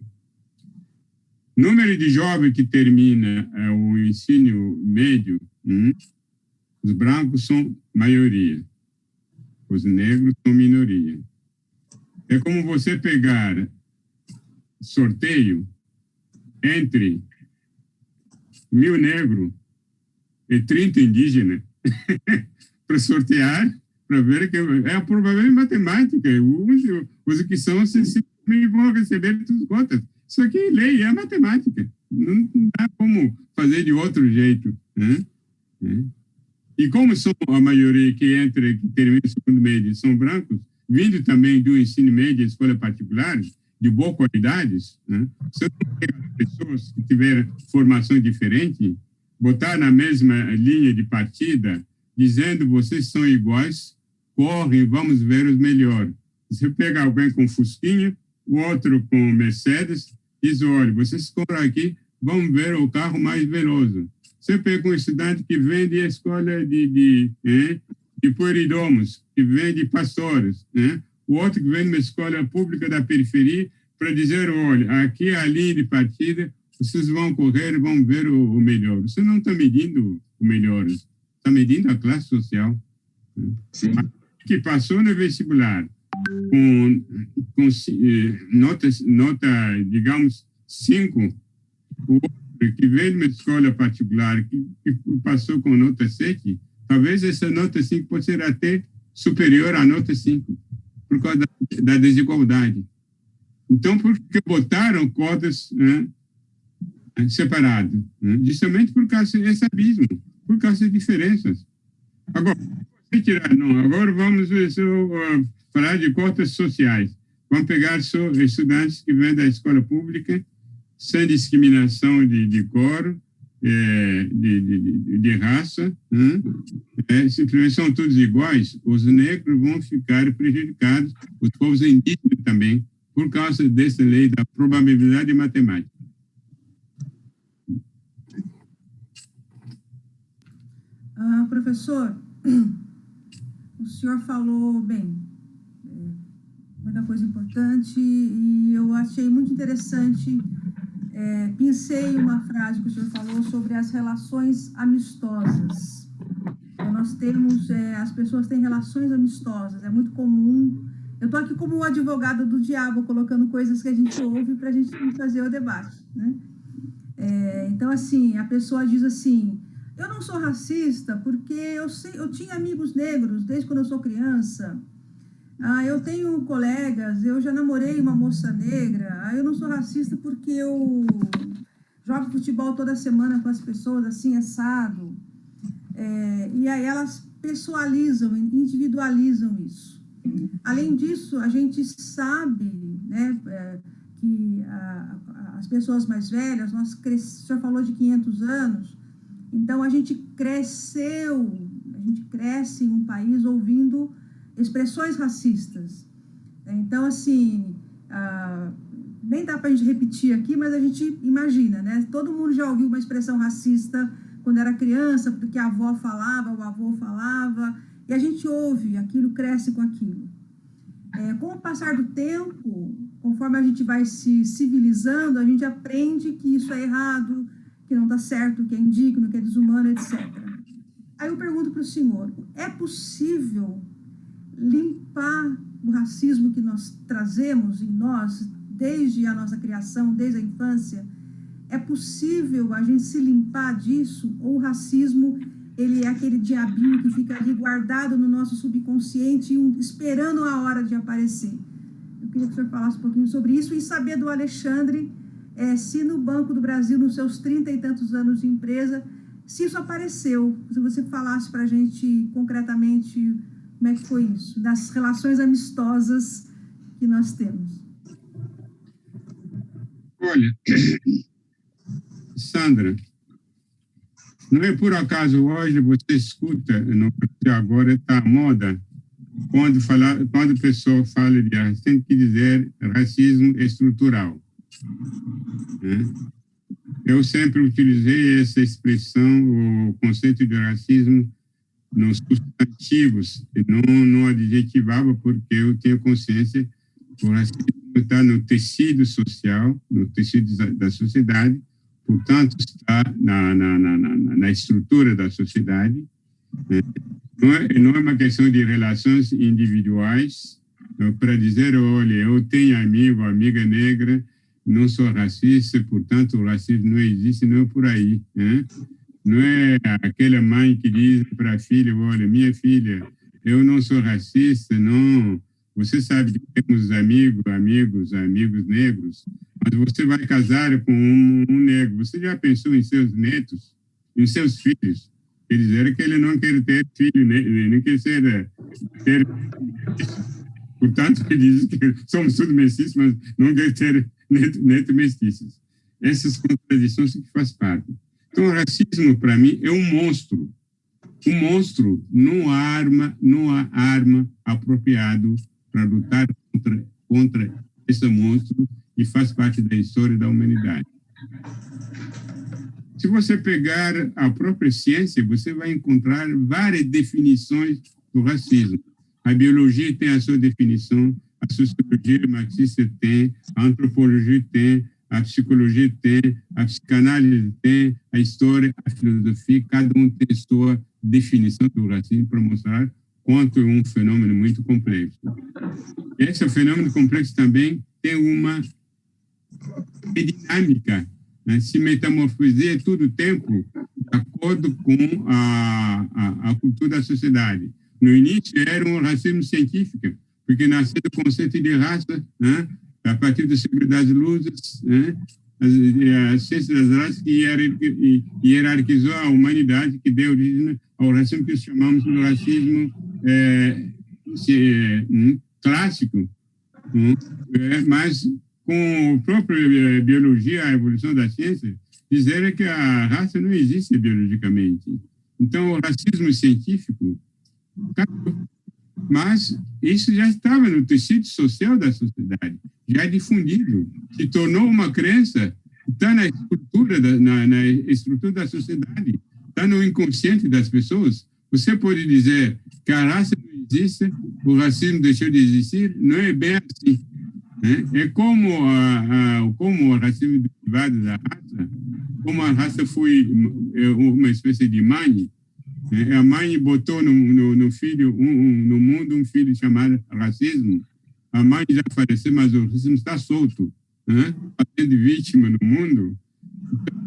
Número de jovens que termina o ensino médio, os brancos são maioria. Os negros são minoria. É como você pegar sorteio entre 1.000 negros e 30 indígenas para sortear, para ver que é a probabilidade matemática. Os que são vão receber as cotas. Isso aqui é lei, é matemática. Não dá como fazer de outro jeito, né? E como são a maioria que termina o segundo médio são brancos, vindo também do ensino médio de escola particular, de boa qualidade, né? Se não pegar pessoas que tiveram formação diferente, botar na mesma linha de partida, dizendo vocês são iguais, correm, vamos ver os melhores. Você pega alguém com Fusquinha, o outro com Mercedes, diz, olha, vocês correm aqui, vamos ver o carro mais veloz. Você pega um estudante que vem de escola de pueridomos, que vem de pastores, né? O outro que vem de uma escola pública da periferia, para dizer, olha, aqui é a linha de partida, vocês vão correr, vão ver o melhor. Você não está medindo o melhor, está medindo a classe social. Né? Sim. Que passou no vestibular com nota, digamos, 5, o outro que vem de uma escola particular que passou com nota 7, talvez essa nota 5 pode ser até superior à nota 5, por causa da desigualdade. Então, por que botaram cotas, né, separadas? Né? Justamente por causa desse abismo, por causa das diferenças. Agora, agora vamos falar de cotas sociais. Vamos pegar só estudantes que vêm da escola pública, sem discriminação de cor, de raça, né? Simplesmente são todos iguais, os negros vão ficar prejudicados, os povos indígenas também, por causa dessa lei da probabilidade matemática. Professor, o senhor falou bem, muita coisa importante, e eu achei muito interessante, pensei uma frase que o senhor falou sobre as relações amistosas. Então, nós temos, as pessoas têm relações amistosas, é muito comum. Eu estou aqui como advogada do diabo, colocando coisas que a gente ouve para a gente fazer o debate, né? Então, assim, a pessoa diz assim, eu não sou racista porque eu tinha amigos negros desde quando eu sou criança. Eu tenho colegas, eu já namorei uma moça negra. Eu não sou racista porque eu jogo futebol toda semana com as pessoas assim, assado. E aí elas pessoalizam, individualizam isso. Além disso, a gente sabe, né, que as pessoas mais velhas, o senhor falou de 500 anos, então a gente cresce em um país ouvindo expressões racistas. Então, assim, nem dá para a gente repetir aqui, mas a gente imagina, né? Todo mundo já ouviu uma expressão racista quando era criança, porque a avó falava, o avô falava, e a gente ouve aquilo, cresce com aquilo. Com o passar do tempo, conforme a gente vai se civilizando, a gente aprende que isso é errado, que não está certo, que é indigno, que é desumano, etc. Aí eu pergunto para o senhor, é possível limpar o racismo que nós trazemos em nós, desde a nossa criação, desde a infância? É possível a gente se limpar disso? Ou o racismo, ele é aquele diabinho que fica ali guardado no nosso subconsciente, esperando a hora de aparecer? Eu queria que o senhor falasse um pouquinho sobre isso e saber do Alexandre, se no Banco do Brasil, nos seus 30 e tantos anos de empresa, se isso apareceu, se você falasse para a gente concretamente como é que foi isso, das relações amistosas que nós temos. Olha, Sandra, não é por acaso hoje você escuta, no Brasil agora está à moda, quando a pessoa fala de racismo, tem que dizer racismo estrutural. Né? Eu sempre utilizei essa expressão, o conceito de racismo, nos substantivos, e não adjetivava, porque eu tenho consciência que o racismo está no tecido social, no tecido da sociedade, portanto, está na estrutura da sociedade. Né? Não é uma questão de relações individuais, para dizer, olha, eu tenho amigo, amiga negra, não sou racista, portanto, o racismo não existe, não é por aí. Né? Não é aquela mãe que diz para a filha, olha, minha filha, eu não sou racista, não. Você sabe que temos amigos negros, mas você vai casar com um negro. Você já pensou em seus netos, em seus filhos? Ele dizer que ele não quer ter filho, não quer ter. Portanto, ele diz que somos todos mestiços, mas não quer ter neto mestiços. Essas contradições que faz parte. Então, o racismo, para mim, é um monstro. Um monstro não há arma apropriada para lutar contra esse monstro que faz parte da história da humanidade. Se você pegar a própria ciência, você vai encontrar várias definições do racismo. A biologia tem a sua definição, a sociologia marxista tem, a antropologia tem, a psicologia tem, a psicanálise tem, a história, a filosofia, cada um tem a sua definição do racismo para mostrar quanto é um fenômeno muito complexo. Esse fenômeno complexo também tem uma dinâmica, né? Se metamorfoseia todo o tempo de acordo com a cultura da sociedade. No início era um racismo científico, porque nasceu do conceito de raça, né? A partir da século das luzes, né? A ciência das raças que hierarquizou a humanidade, que deu origem ao racismo que chamamos de racismo clássico, mas com a própria biologia, a evolução da ciência, dizer que a raça não existe biologicamente. Então, o racismo científico acabou. Mas isso já estava no tecido social da sociedade, já é difundido, se tornou uma crença, está na estrutura da sociedade, está no inconsciente das pessoas. Você pode dizer que a raça não existe, o racismo deixou de existir, não é bem assim. Né? É como o racismo derivado da raça, como a raça foi uma espécie de mãe. A mãe botou no filho, no mundo, um filho chamado racismo. A mãe já faleceu, mas o racismo está solto, né? Fazendo vítima no mundo. Então,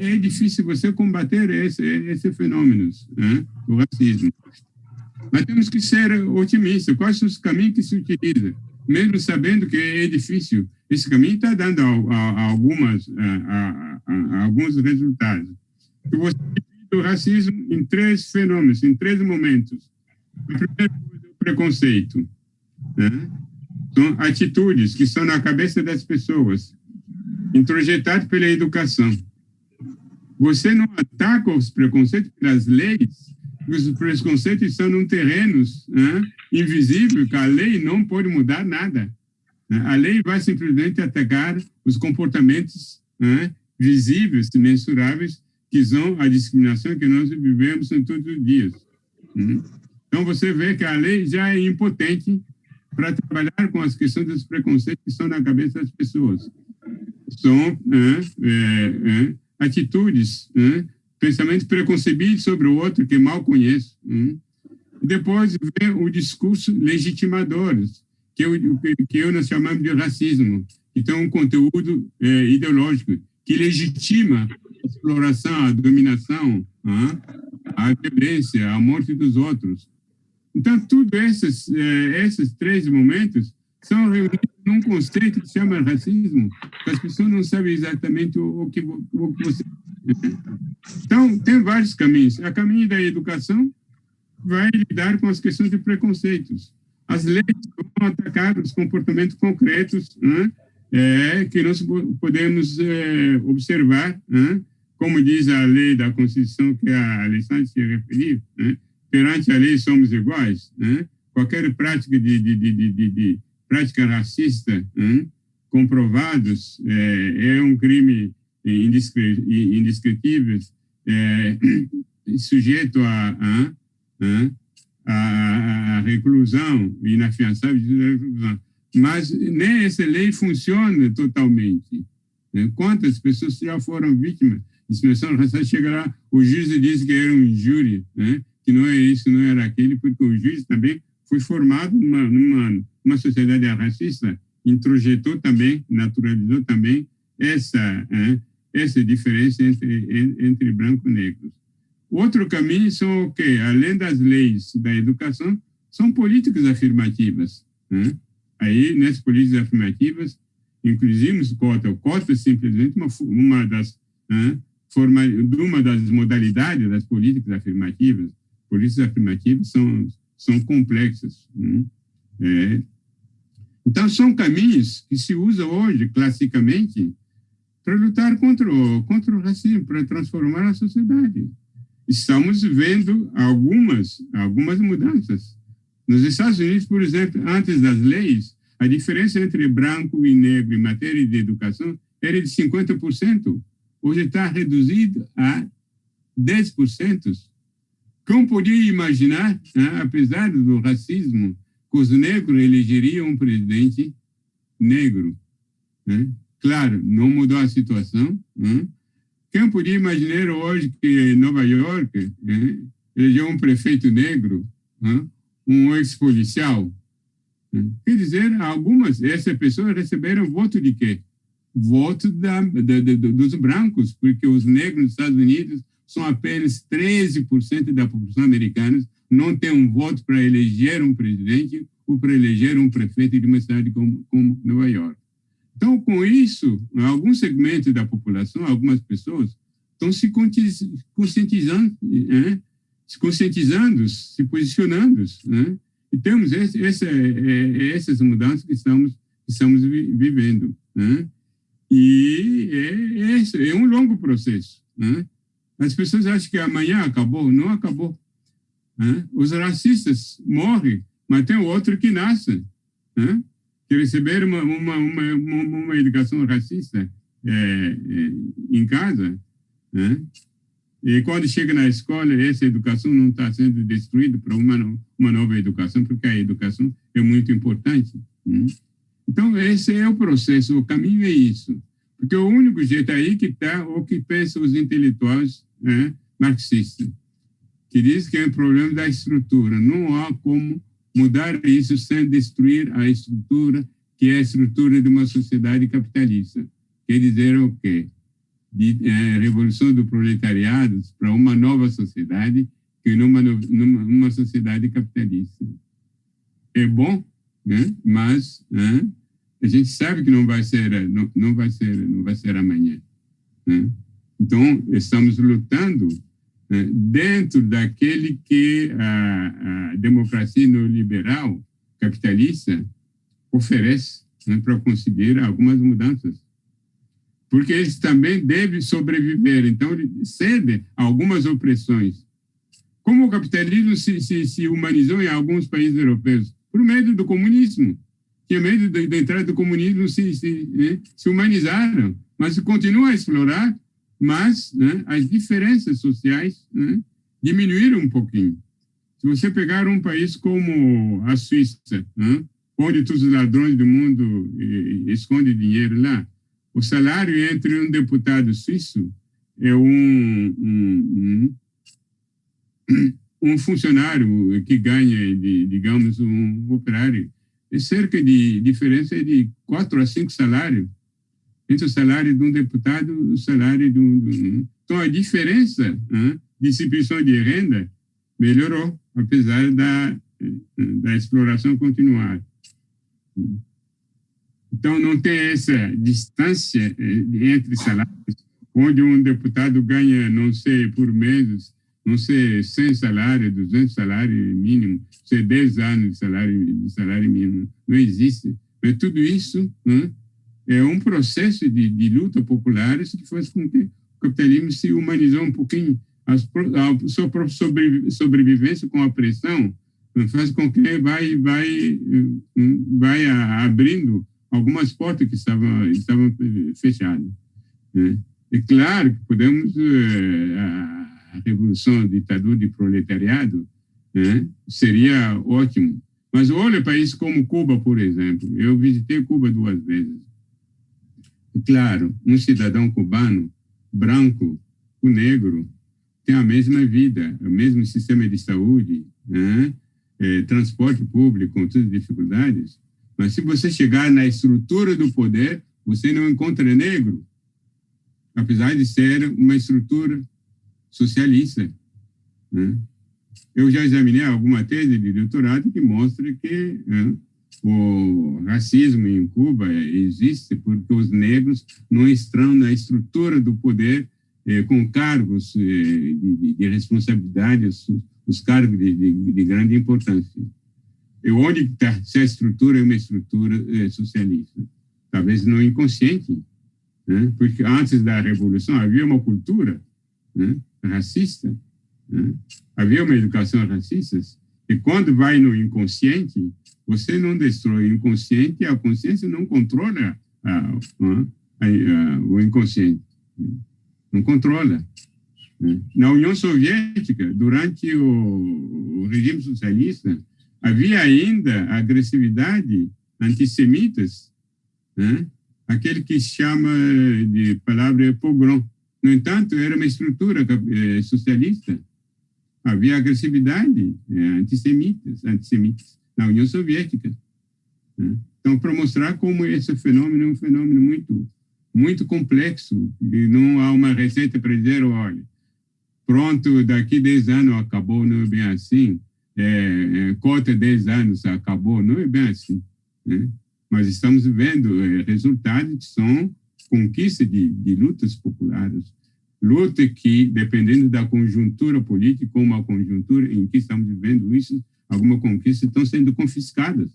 é difícil você combater esses fenômenos, né? Do racismo. Mas temos que ser otimistas. Quais são os caminhos que se utilizam? Mesmo sabendo que é difícil, esse caminho está dando alguns resultados. Se você o racismo em 3 fenômenos, em 3 momentos. A primeira coisa é o preconceito. Né? São atitudes que estão na cabeça das pessoas, introjetadas pela educação. Você não ataca os preconceitos pelas leis, os preconceitos estão em terrenos, né? invisível que a lei não pode mudar nada. A lei vai simplesmente atacar os comportamentos visíveis, mensuráveis, que são a discriminação que nós vivemos em todos os dias. Então, você vê que a lei já é impotente para trabalhar com as questões dos preconceitos que estão na cabeça das pessoas. São atitudes, pensamentos preconcebidos sobre o outro que mal conheço. E depois vem o discurso legitimador, que nós chamamos de racismo, que tem um conteúdo ideológico, que legitima a exploração, a dominação, a violência, a morte dos outros. Então, tudo esses três momentos são reunidos num conceito que se chama racismo, que as pessoas não sabem exatamente o que você... Então, tem vários caminhos. O caminho da educação vai lidar com as questões de preconceitos. As leis vão atacar os comportamentos concretos que nós podemos observar, como diz a lei da Constituição, que a Alessandra se referiu, perante a lei somos iguais. Qualquer prática de prática racista comprovados é um crime indescritível, sujeito a reclusão, inafiançável de reclusão. Mas nem essa lei funciona totalmente. Quantas pessoas já foram vítimas de discriminação racial? Chega lá, o juiz diz que era um injúria, que não é isso, não era aquele, porque o juiz também foi formado numa sociedade racista, introjetou também, naturalizou também essa diferença entre branco e negro. Outro caminho são o quê? Além das leis da educação, são políticas afirmativas. Aí, nessas políticas afirmativas, incluímos cota. O cota é simplesmente uma das modalidades das políticas afirmativas. Políticas afirmativas são complexas. Então, são caminhos que se usam hoje, classicamente, para lutar contra o racismo, para transformar a sociedade. Estamos vendo algumas mudanças. Nos Estados Unidos, por exemplo, antes das leis, a diferença entre branco e negro em matéria de educação era de 50%. Hoje está reduzido a 10%. Como podia imaginar, apesar do racismo, que os negros elegeriam um presidente negro? Claro, não mudou a situação. Quem podia imaginar hoje que Nova York elegeu um prefeito negro, um ex-policial? Quer dizer, essas pessoas receberam voto de quê? Voto dos brancos, porque os negros nos Estados Unidos são apenas 13% da população americana, não tem um voto para eleger um presidente ou para eleger um prefeito de uma cidade como Nova York. Então, com isso, alguns segmentos da população, algumas pessoas, estão se conscientizando, se posicionando. E temos essas mudanças que estamos vivendo. E é um longo processo. As pessoas acham que amanhã acabou. Não acabou. Os racistas morrem, mas tem outro que nasce. Que receberam uma educação racista em casa, e quando chega na escola, essa educação não está sendo destruída para uma nova educação, porque a educação é muito importante. Então, esse é o processo, o caminho é isso. Porque o único jeito aí que está o que pensam os intelectuais marxistas, que diz que é um problema da estrutura. Não há como mudar isso sem destruir a estrutura, que é a estrutura de uma sociedade capitalista. Quer dizer o quê? Revolução do proletariado para uma nova sociedade, que numa sociedade capitalista. É bom, mas a gente sabe que não vai ser amanhã. Então, estamos lutando dentro daquele que a democracia neoliberal capitalista oferece para conseguir algumas mudanças. Porque eles também devem sobreviver, então eles cedem a algumas opressões. Como o capitalismo se humanizou em alguns países europeus? Por meio do comunismo. Tinha medo da entrada do comunismo, se humanizaram, mas continuam a explorar, mas, né, as diferenças sociais, né, diminuíram um pouquinho. Se você pegar um país como a Suíça, né, onde todos os ladrões do mundo escondem dinheiro lá, o salário entre um deputado suíço é um funcionário que ganha, digamos, um operário, é cerca de diferença de 4 a 5 salários entre o salário de um deputado e o salário de um. Então, a diferença, né, de distribuição de renda melhorou, apesar da exploração continuada. Então, não tem essa distância entre salários, onde um deputado ganha, não sei, por mês, não sei, 100 salários, 200 salários mínimo, sei, 10 anos de salário mínimo. Não existe. Mas tudo isso, né, é um processo de luta populares que faz com que o capitalismo se humanizou um pouquinho. A sua própria sobrevivência com a pressão faz com que vai abrindo algumas portas que estavam fechadas. Né? É claro que podemos... a revolução, a ditadura de proletariado, né, seria ótimo. Mas olha países como Cuba, por exemplo. Eu visitei Cuba 2 vezes. Claro, um cidadão cubano, branco, o negro, tem a mesma vida, o mesmo sistema de saúde, né, transporte público, com todas as dificuldades. Mas se você chegar na estrutura do poder, você não encontra negro, apesar de ser uma estrutura socialista. Né? Eu já examinei alguma tese de doutorado que mostra que, né, o racismo em Cuba existe porque os negros não estão na estrutura do poder com cargos de responsabilidade, os cargos de grande importância. E onde está? Se a estrutura é uma estrutura socialista. Talvez não inconsciente, né? Porque antes da Revolução havia uma cultura, né, racista, né? Havia uma educação racista, e quando vai no inconsciente, você não destrói o inconsciente, a consciência não controla o inconsciente, não controla. Né? Na União Soviética, durante o regime socialista, havia ainda agressividade antissemitas, né? Aquele que se chama de palavra pogrom. No entanto, era uma estrutura socialista. Havia agressividade antissemitas na União Soviética. Né? Então, para mostrar como esse fenômeno é um fenômeno muito, muito complexo, e não há uma receita para dizer, olha, pronto, daqui 10 anos acabou, não é bem assim, cota 10 anos acabou, não é bem assim. Né? Mas estamos vendo resultados que são conquista de lutas populares, luta que, dependendo da conjuntura política, como a conjuntura em que estamos vivendo isso, algumas conquistas estão sendo confiscadas,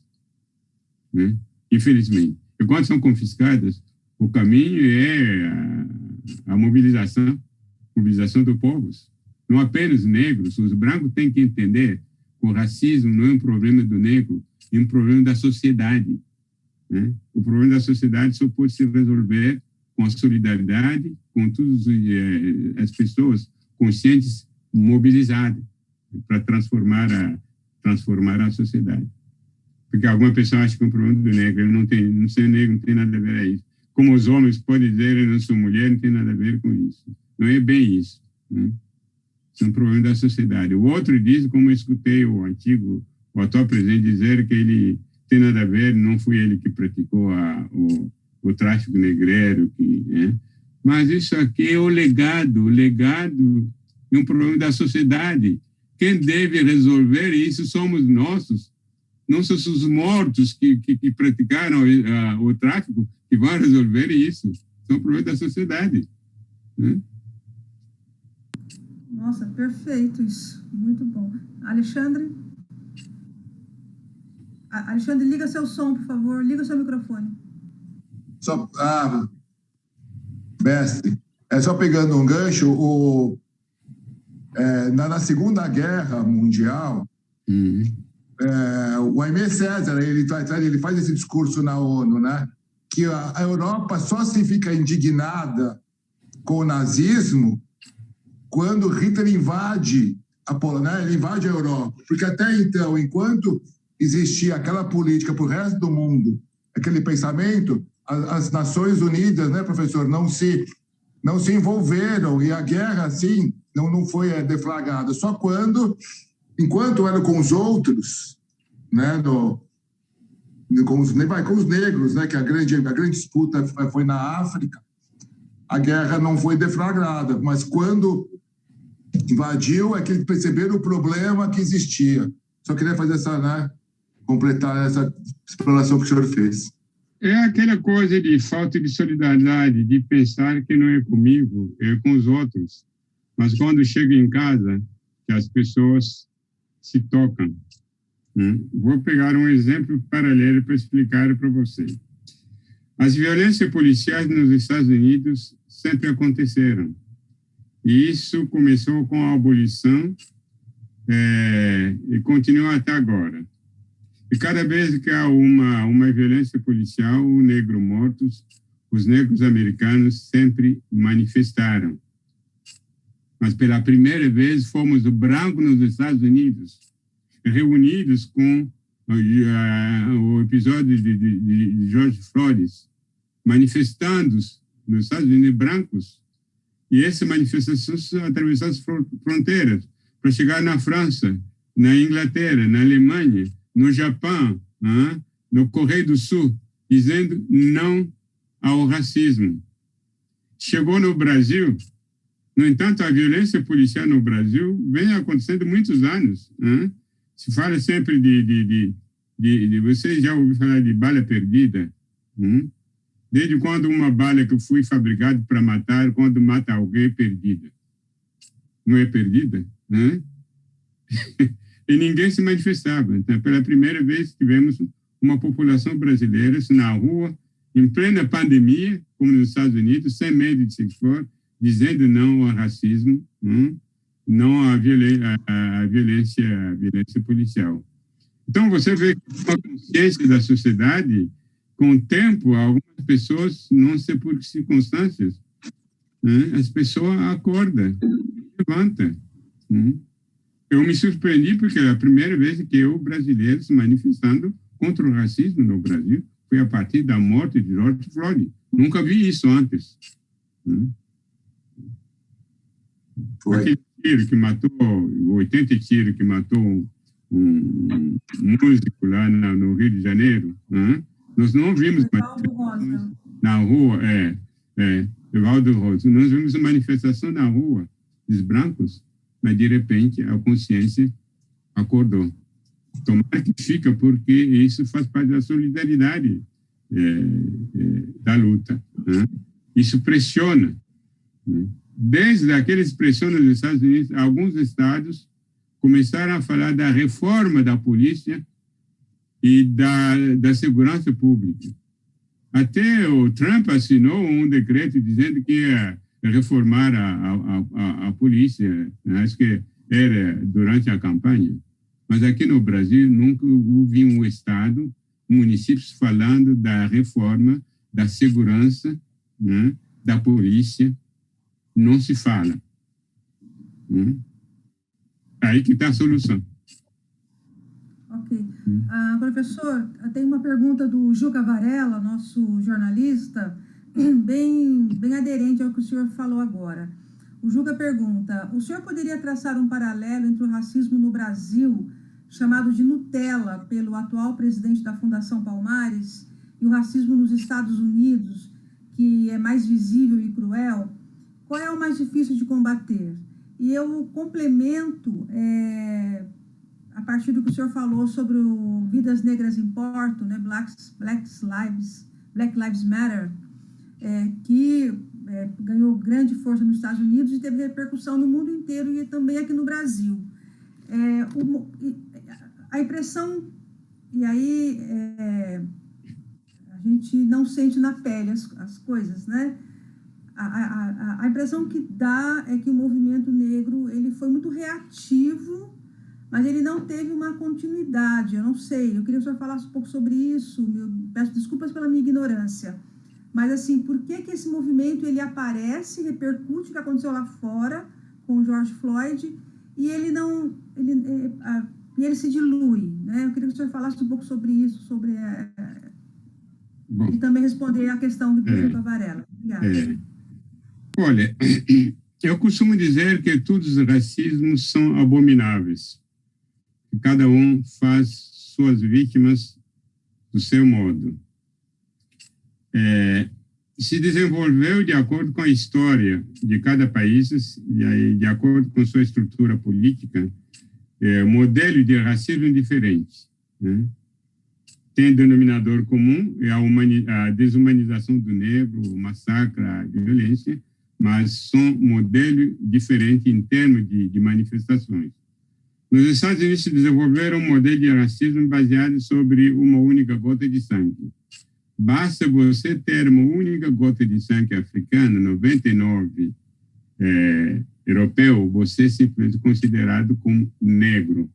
né? Infelizmente. E quando são confiscadas, o caminho é a mobilização dos povos. Não apenas negros, os brancos têm que entender que o racismo não é um problema do negro, é um problema da sociedade. Né? O problema da sociedade só pode se resolver com a solidariedade, com todas as pessoas conscientes, mobilizadas, para transformar a sociedade. Porque alguma pessoa acha que o problema do negro, não ser negro não tem nada a ver com isso. Como os homens podem dizer, eu não sou mulher, não tem nada a ver com isso. Não é bem isso. Né? Isso é um problema da sociedade. O outro diz, como eu escutei o atual presidente dizer que ele tem nada a ver, não foi ele que praticou o tráfico negreiro, né? Mas isso aqui é o legado é um problema da sociedade. Quem deve resolver isso somos nossos, não são os mortos que praticaram o tráfico que vão resolver isso, são problemas da sociedade. Né? Nossa, perfeito isso, muito bom. Alexandre? Alexandre, liga seu som, por favor, liga seu microfone. Mestre, só pegando um gancho, Na Segunda Guerra Mundial, o Aimé Césaire, ele faz esse discurso na ONU, né? Que a Europa só se fica indignada com o nazismo quando Hitler invade a Polônia, ele invade a Europa. Porque até então, enquanto existia aquela política para o resto do mundo, aquele pensamento, as Nações Unidas, né, professor, não se envolveram, e a guerra, assim, não foi deflagrada. Só enquanto era com os outros, né, com os negros, né, que a grande disputa foi na África, a guerra não foi deflagrada, mas quando invadiu é que eles perceberam o problema que existia. Só queria fazer completar essa explanação que o senhor fez. É aquela coisa de falta de solidariedade, de pensar que não é comigo, é com os outros. Mas quando chega em casa, que as pessoas se tocam. Vou pegar um exemplo paralelo para explicar para vocês. As violências policiais nos Estados Unidos sempre aconteceram. E isso começou com a abolição e continua até agora. E cada vez que há uma violência policial, os negros americanos sempre manifestaram. Mas pela primeira vez fomos brancos nos Estados Unidos, reunidos com o episódio de George Floyd, manifestando nos Estados Unidos brancos. E essas manifestações atravessaram as fronteiras para chegar na França, na Inglaterra, na Alemanha, no Japão, no Coreia do Sul, dizendo não ao racismo. Chegou no Brasil, no entanto, a violência policial no Brasil vem acontecendo há muitos anos. Se fala sempre vocês já ouviram falar de bala perdida? Desde quando uma bala que foi fabricada para matar, quando mata alguém, é perdida. Não é perdida? E ninguém se manifestava. Então, pela primeira vez, tivemos uma população brasileira na rua, em plena pandemia, como nos Estados Unidos, sem medo de se expor, dizendo não ao racismo, não à violência policial. Então, você vê que a consciência da sociedade, com o tempo, algumas pessoas, não sei por que circunstâncias, as pessoas acordam, levantam. Eu me surpreendi porque é a primeira vez que eu, brasileiro, se manifestando contra o racismo no Brasil foi a partir da morte de George Floyd. Nunca vi isso antes. Aquele tiro que matou, 80 tiros que matou um músico lá no Rio de Janeiro, nós não vimos na rua, Evaldo Rosa, nós vimos manifestação na rua dos brancos, mas de repente a consciência acordou. Tomara que fica, porque isso faz parte da solidariedade da luta. Isso pressiona. Desde aqueles pressiones nos Estados Unidos, alguns estados começaram a falar da reforma da polícia e da segurança pública. Até o Trump assinou um decreto dizendo que ia reformar a polícia, acho que era durante a campanha. Mas aqui no Brasil nunca houve um estado, municípios falando da reforma da segurança, da polícia, não se fala. Aí que está a solução. Ok. Professor, tem uma pergunta do Juca Varela, nosso jornalista, bem aderente ao que o senhor falou agora. O Juca pergunta: o senhor poderia traçar um paralelo entre o racismo no Brasil, chamado de Nutella pelo atual presidente da Fundação Palmares, e o racismo nos Estados Unidos, que é mais visível e cruel? Qual é o mais difícil de combater? E eu complemento, a partir do que o senhor falou sobre o Vidas Negras Importam, né? Black Lives Matter, que ganhou grande força nos Estados Unidos e teve repercussão no mundo inteiro e também aqui no Brasil. A impressão, e aí a gente não sente na pele as coisas, né? A impressão que dá é que o movimento negro ele foi muito reativo, mas ele não teve uma continuidade. Eu não sei, eu queria que o senhor falasse um pouco sobre isso. Peço desculpas pela minha ignorância. Mas, assim, por que esse movimento ele aparece, repercute o que aconteceu lá fora com o George Floyd e ele não... e ele se dilui, né? Eu queria que o senhor falasse um pouco sobre isso, sobre... Bom, e também responder a questão do prefeito Varela. Obrigada. Olha, eu costumo dizer que todos os racismos são abomináveis. Cada um faz suas vítimas do seu modo. Se desenvolveu de acordo com a história de cada país e aí, de acordo com sua estrutura política, modelo de racismo diferente, né? Tem denominador comum, é a desumanização do negro, o massacre, a violência, mas são modelos diferentes em termos de manifestações. Nos Estados Unidos se desenvolveram um modelo de racismo baseado sobre uma única gota de sangue. Basta você ter uma única gota de sangue africano, 99 europeu, você é simplesmente considerado como negro.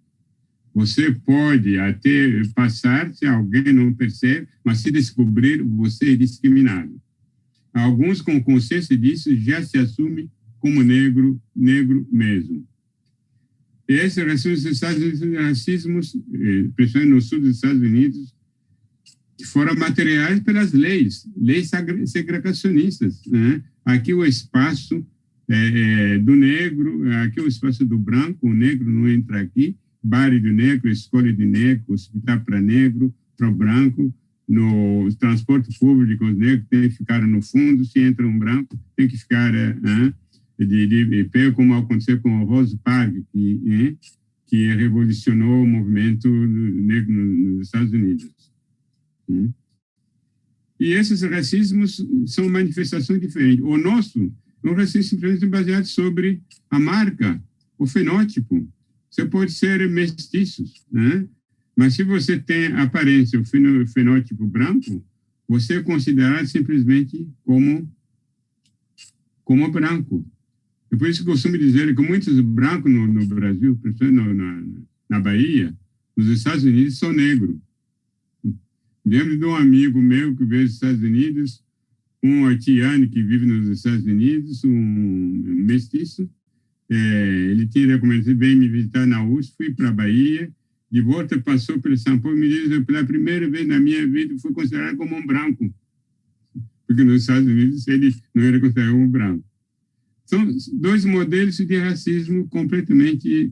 Você pode até passar, se alguém não percebe, mas se descobrir, você é discriminado. Alguns, com consciência disso, já se assumem como negro mesmo. E esse racismo dos Estados Unidos, racismos, principalmente no sul dos Estados Unidos, foram materiais pelas leis segregacionistas, né? Aqui o espaço do negro, aqui o espaço do branco, o negro não entra aqui, bar do negro, escola de negro, hospital para negro, para branco, no transporte público, os negros têm que ficar no fundo, se entra um branco, tem que ficar de pé, como aconteceu com o Rose Park, que revolucionou o movimento negro nos Estados Unidos. E esses racismos são manifestações diferentes. O nosso é um racismo simplesmente baseado sobre a marca, o fenótipo. Você pode ser mestiços, né? Mas se você tem a aparência, o fenótipo branco, você é considerado simplesmente como branco. É por isso que eu costumo dizer que muitos brancos no Brasil, principalmente na Bahia, nos Estados Unidos, são negros. Lembro de um amigo meu que veio dos Estados Unidos, um haitiano que vive nos Estados Unidos, um mestiço. Ele tinha recomendado bem me visitar na USP, fui para a Bahia, de volta passou pelo São Paulo e me disse, pela primeira vez na minha vida, fui considerado como um branco. Porque nos Estados Unidos ele não era considerado como branco. São dois modelos de racismo completamente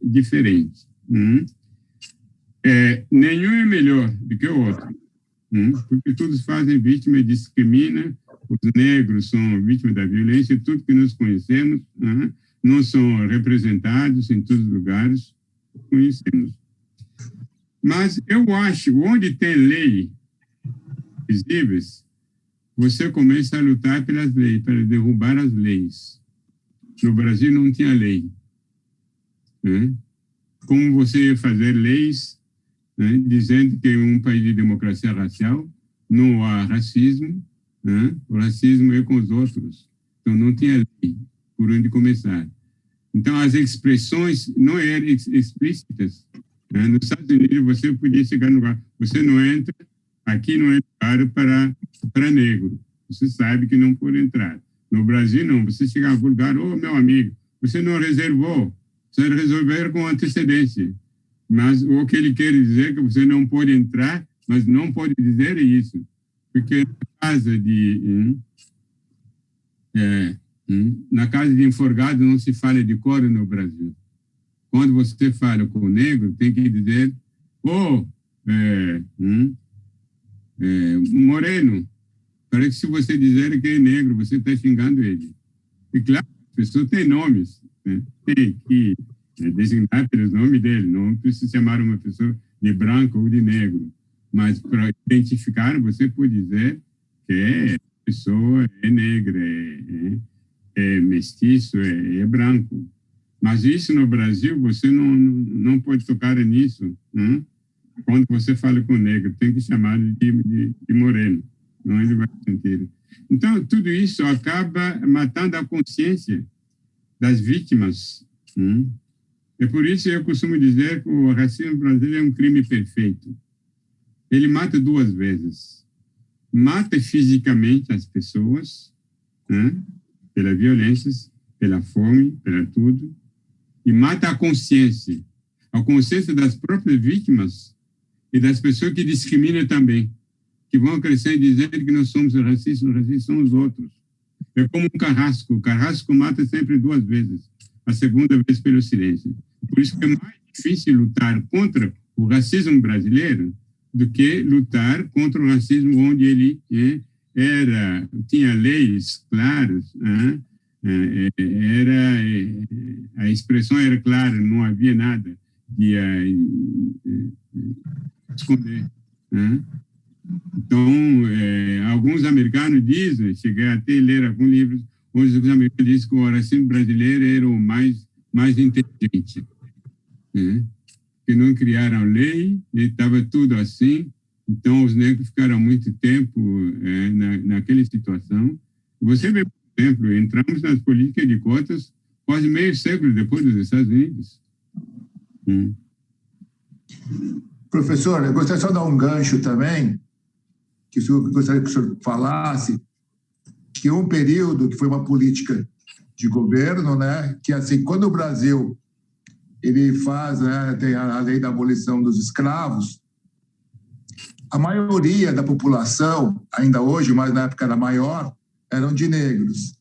diferentes. Nenhum é melhor do que o outro, porque todos fazem vítima, discrimina, os negros são vítimas da violência, tudo que nós conhecemos, não são representados em todos os lugares, conhecemos. Mas eu acho, onde tem lei visíveis, você começa a lutar pelas leis, para derrubar as leis. No Brasil não tinha lei. Como você ia fazer leis dizendo que em um país de democracia racial não há racismo, o racismo é com os outros. Então, não tinha lei por onde começar. Então, as expressões não eram explícitas. Nos Estados Unidos, você podia chegar no lugar, você não entra, aqui não é lugar para negro. Você sabe que não pode entrar. No Brasil, não. Você chega a um lugar, meu amigo, você não reservou, você resolveu com antecedência. Mas o que ele quer dizer é que você não pode entrar, mas não pode dizer isso. Porque na casa de enforcado não se fala de cor no Brasil. Quando você fala com o negro, tem que dizer, moreno. Parece que se você dizer que é negro, você está xingando ele. E claro, as pessoas têm nomes, né? Tem que designar pelos nomes dele, não precisa chamar uma pessoa de branco ou de negro. Mas para identificar, você pode dizer que a pessoa é negra, é mestiço, é branco. Mas isso no Brasil, você não pode tocar nisso. Quando você fala com negro, tem que chamar de moreno. Não ele vai sentir. Então, tudo isso acaba matando a consciência das vítimas. É por isso que eu costumo dizer que o racismo brasileiro é um crime perfeito. Ele mata 2 vezes. Mata fisicamente as pessoas, pela violência, pela fome, pela tudo, e mata a consciência das próprias vítimas e das pessoas que discriminam também, que vão crescer e dizer que nós somos racistas, os racistas são os outros. É como um carrasco. O carrasco mata sempre 2 vezes. A segunda vez pelo silêncio. Por isso que é mais difícil lutar contra o racismo brasileiro do que lutar contra o racismo onde ele tinha leis claras, a expressão era clara, não havia nada de esconder. Então, alguns americanos dizem, cheguei até a ler alguns livros, onde os americanos dizem que o racismo brasileiro era o mais inteligente, que não criaram lei, e estava tudo assim. Então, os negros ficaram muito tempo naquela situação. Você vê, por exemplo, entramos nas políticas de cotas quase meio século depois dos Estados Unidos. Professor, eu gostaria só de dar um gancho também, que eu gostaria que o senhor falasse, que um período que foi uma política de governo, né, que assim, quando o Brasil ele faz, tem a lei da abolição dos escravos, a maioria da população, ainda hoje, mas na época era maior, eram de negros.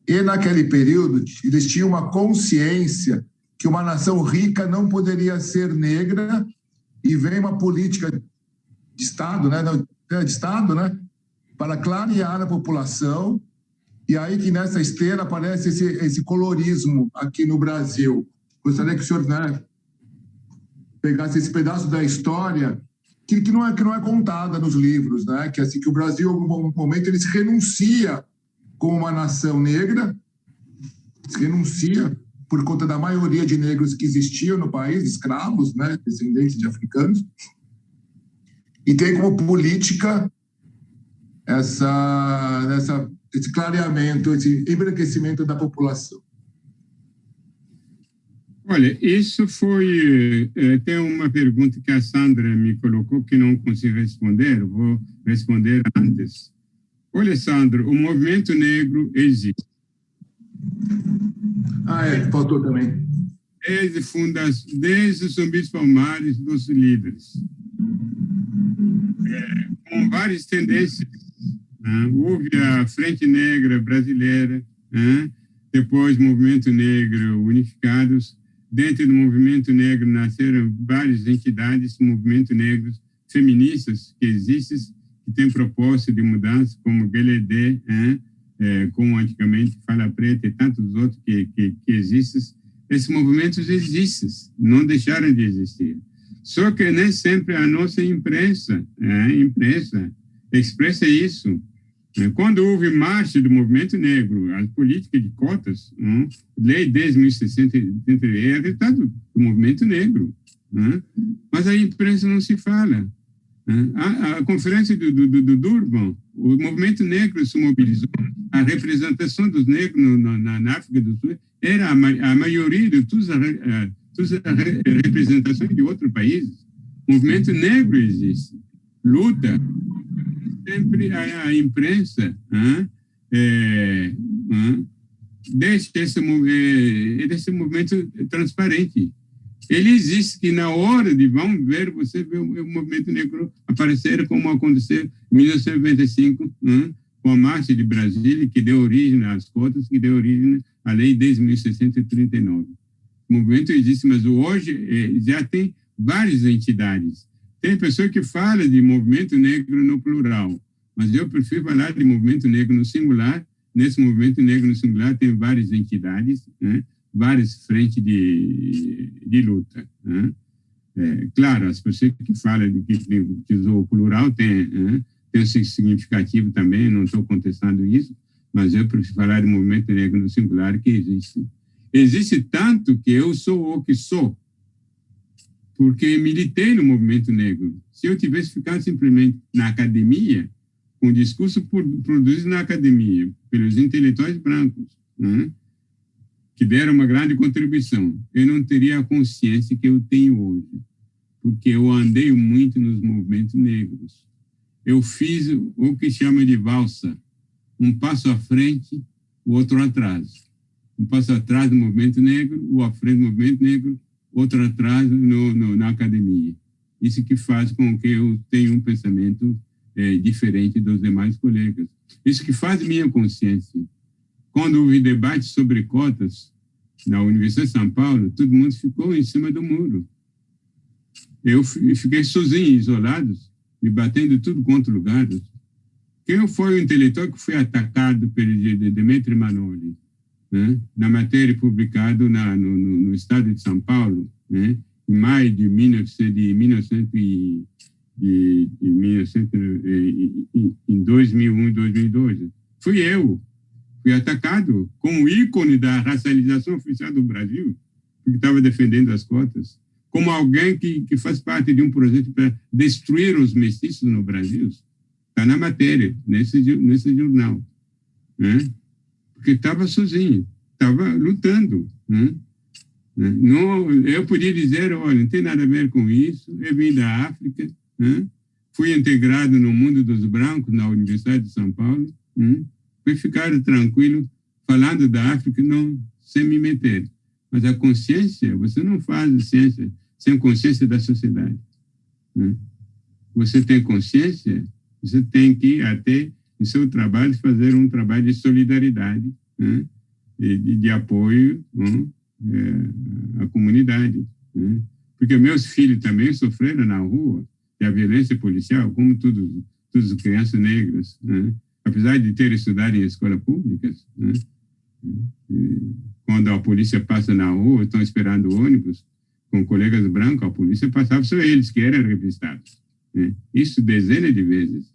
E naquele período, eles tinham uma consciência que uma nação rica não poderia ser negra, e vem uma política de Estado, para clarear a população, e aí que nessa esteira aparece esse colorismo aqui no Brasil. Gostaria que o senhor pegasse esse pedaço da história que não é contada nos livros, que assim que o Brasil, em algum momento, ele se renuncia como uma nação negra, se renuncia por conta da maioria de negros que existiam no país, escravos, descendentes de africanos, e tem como política esse clareamento, esse embranquecimento da população. Olha, isso foi... tem uma pergunta que a Sandra me colocou que não consigo responder, vou responder antes. Olha, Sandra, o movimento negro existe. Faltou também. Desde os Zumbis Palmares dos líderes. Com várias tendências. Houve a Frente Negra Brasileira, depois Movimento Negro Unificados. Dentro do Movimento Negro nasceram várias entidades, movimento negros feministas que existem, que têm proposta de mudança, como GLD, como antigamente Fala Preta e tantos outros que existem. Esses movimentos existem, não deixaram de existir. Só que nem sempre a nossa imprensa expressa isso. Quando houve marcha do movimento negro, a política de cotas, lei 10.060, é resultado do movimento negro. Mas a imprensa não se fala. A conferência do Durban, o movimento negro se mobilizou, a representação dos negros na África do Sul era a maioria de todas as representações de outros países. O movimento negro existe, luta. Sempre a imprensa deixa esse movimento transparente. Ele existe, que na hora de vamos ver, você vê o movimento negro aparecer como aconteceu em 1995, com a Marcha de Brasília, que deu origem às cotas, que deu origem à Lei 10.639. O movimento existe, mas hoje já tem várias entidades. Tem pessoa que fala de movimento negro no plural, mas eu prefiro falar de movimento negro no singular. Nesse movimento negro no singular tem várias entidades, várias frentes de luta. Claro, as pessoas que falam que usou o plural tem um significativo também, não estou contestando isso, mas eu prefiro falar de movimento negro no singular que existe. Existe tanto que eu sou o que sou, porque militei no movimento negro. Se eu tivesse ficado simplesmente na academia, com discurso produzido na academia, pelos intelectuais brancos, né, que deram uma grande contribuição, eu não teria a consciência que eu tenho hoje, porque eu andei muito nos movimentos negros. Eu fiz o que chama de valsa, um passo à frente, o outro atrás. Um passo atrás do movimento negro, o à frente do movimento negro, outro atrás na academia. Isso que faz com que eu tenha um pensamento diferente dos demais colegas. Isso que faz minha consciência. Quando houve debate sobre cotas na Universidade de São Paulo, todo mundo ficou em cima do muro. Eu fiquei sozinho, isolado, me batendo tudo contra o lugar. Quem foi o intelectual que foi atacado pelo Demetrio Manoli, né, na matéria publicada no Estado de São Paulo, né, em maio de 2001 e 2002? Fui eu. Fui atacado como ícone da racialização oficial do Brasil, porque estava defendendo as cotas, como alguém que faz parte de um projeto para destruir os mestiços no Brasil. Está na matéria, nesse jornal. Né? Porque estava sozinho, estava lutando. Né? Não, eu podia dizer, olha, não tem nada a ver com isso, eu vim da África, né? Fui integrado no mundo dos brancos na Universidade de São Paulo, fui ficar tranquilo falando da África, não, sem me meter. Mas a consciência, você não faz ciência sem consciência da sociedade. Né? Você tem consciência, você tem que, até no seu trabalho, fazer um trabalho de solidariedade, né? de apoio, né? À comunidade. Né? Porque meus filhos também sofreram na rua da violência policial, como todas as crianças negras, né? Apesar de terem estudado em escolas públicas, né? Quando a polícia passa na rua, estão esperando o ônibus, com colegas brancos, a polícia passava, só eles que eram revistados. Né? Isso dezenas de vezes.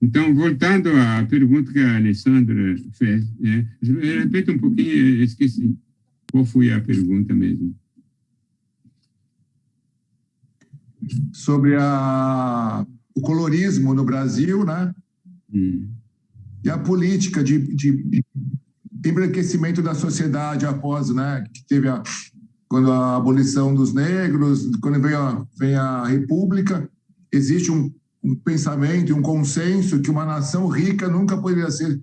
Então, voltando à pergunta que a Alessandra fez, repete um pouquinho, eu esqueci. Qual foi a pergunta mesmo? Sobre o colorismo no Brasil, né? E a política de embranquecimento da sociedade após, né? Que teve quando a abolição dos negros, quando vem a República, existe um pensamento e um consenso que uma nação rica nunca poderia ser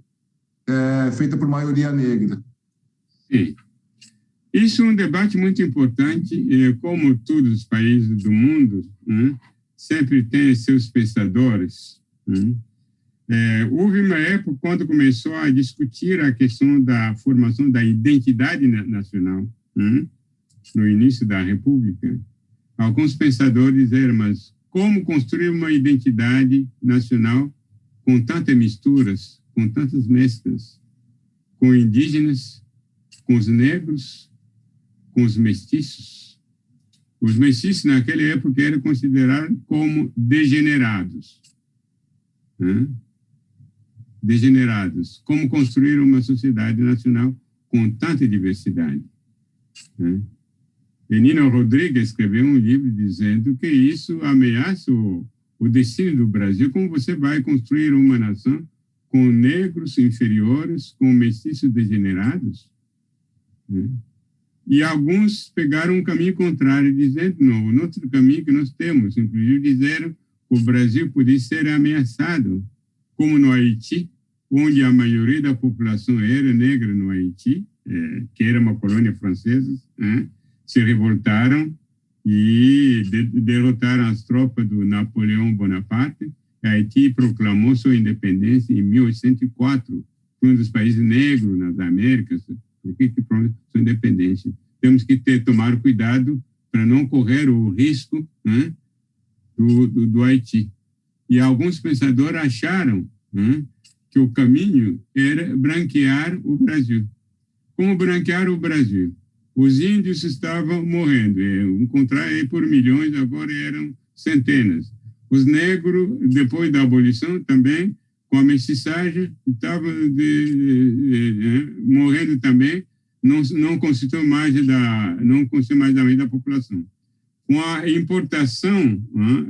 feita por maioria negra. Sim. Isso é um debate muito importante, e como todos os países do mundo, né, sempre tem seus pensadores. Né? Houve uma época quando começou a discutir a questão da formação da identidade nacional, né, no início da República. Alguns pensadores eram, mas como construir uma identidade nacional com tantas misturas, com tantas mesclas, com indígenas, com os negros, com os mestiços? Os mestiços, naquela época, eram considerados como degenerados. Né? Degenerados. Como construir uma sociedade nacional com tanta diversidade? Né? Nino Rodrigues escreveu um livro dizendo que isso ameaça o destino do Brasil. Como você vai construir uma nação com negros inferiores, com mestiços degenerados? Né? E alguns pegaram um caminho contrário, dizendo, não, o outro caminho que nós temos, inclusive disseram que o Brasil podia ser ameaçado, como no Haiti, onde a maioria da população era negra no Haiti, que era uma colônia francesa, se revoltaram e derrotaram as tropas do Napoleão Bonaparte. Haiti proclamou sua independência em 1804, foi um dos países negros nas Américas, que são independentes. Temos que tomar cuidado para não correr o risco, né, do Haiti. E alguns pensadores acharam, né, que o caminho era branquear o Brasil. Como branquear o Brasil? Os índios estavam morrendo, encontrar por milhões, agora eram centenas. Os negros, depois da abolição também, com a mestiçagem, estavam morrendo também, não constituiu mais da população. com a importação,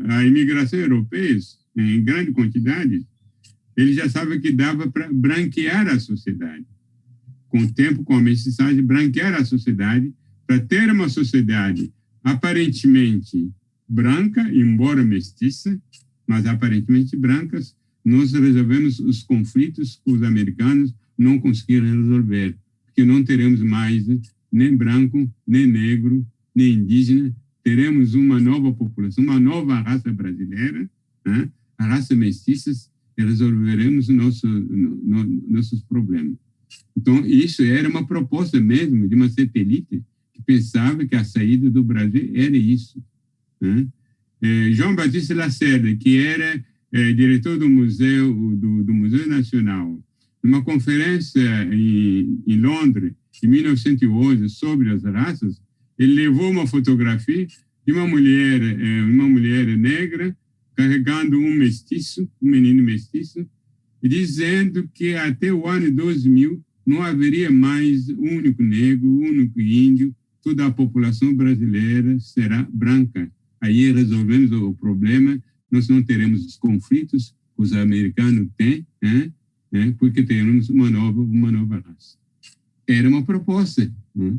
a imigração europeia, em grande quantidade, ele já sabe que dava para branquear a sociedade. Com o tempo, com a mestiçagem, branquear a sociedade para ter uma sociedade aparentemente branca, embora mestiça, mas aparentemente brancas, nós resolvemos os conflitos que os americanos não conseguiram resolver, porque não teremos mais nem branco, nem negro, nem indígena, teremos uma nova população, uma nova raça brasileira, né? A raça mestiças, e resolveremos nossos problemas. Então, isso era uma proposta mesmo de uma satélite que pensava que a saída do Brasil era isso, né? João Batista Lacerda, que era diretor do Museu Nacional, numa conferência em Londres, em 1911, sobre as raças, ele levou uma fotografia de uma mulher negra carregando um menino mestiço, e dizendo que até o ano 2000 não haveria mais um único negro, um único índio, toda a população brasileira será branca. Aí resolvemos o problema, nós não teremos os conflitos que os americanos têm, porque teremos uma nova raça. Era uma proposta, né,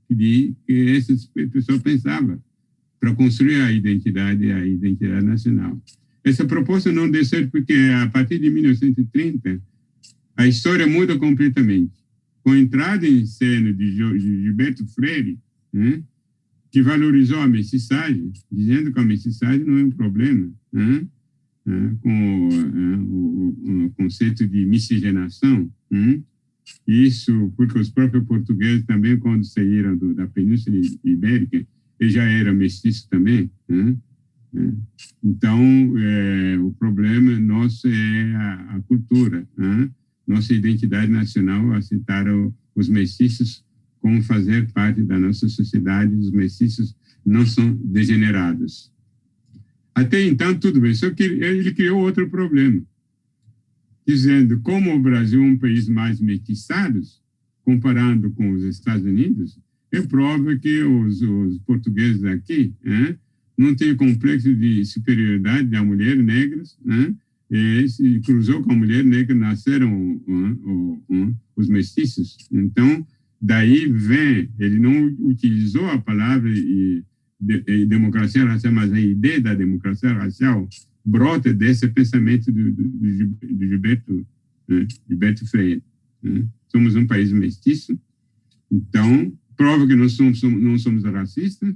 que essas pessoas pensavam para construir a identidade nacional. Essa proposta não deu certo porque, a partir de 1930, a história muda completamente. Com a entrada em cena de Gilberto Freire, né, que valorizou a mestiçagem, dizendo que a mestiçagem não é um problema, né, com o conceito de miscigenação. Isso porque os próprios portugueses também, quando saíram da Península Ibérica, eles já eram mestiços também, né? Então, o problema nosso é a cultura, né? Nossa identidade nacional, aceitaram os mestiços como fazer parte da nossa sociedade, os mestiços não são degenerados. Até então, tudo bem, só que ele criou outro problema, dizendo como o Brasil é um país mais mestiçado, comparando com os Estados Unidos, é prova que os portugueses aqui, não têm complexo de superioridade da mulher negras, e se cruzou com a mulher negra, nasceram os mestiços. Então, daí vem, ele não utilizou a palavra democracia racial, mas a ideia da democracia racial brota desse pensamento do Gilberto Freire. Somos um país mestiço, então, prova que nós não somos racistas,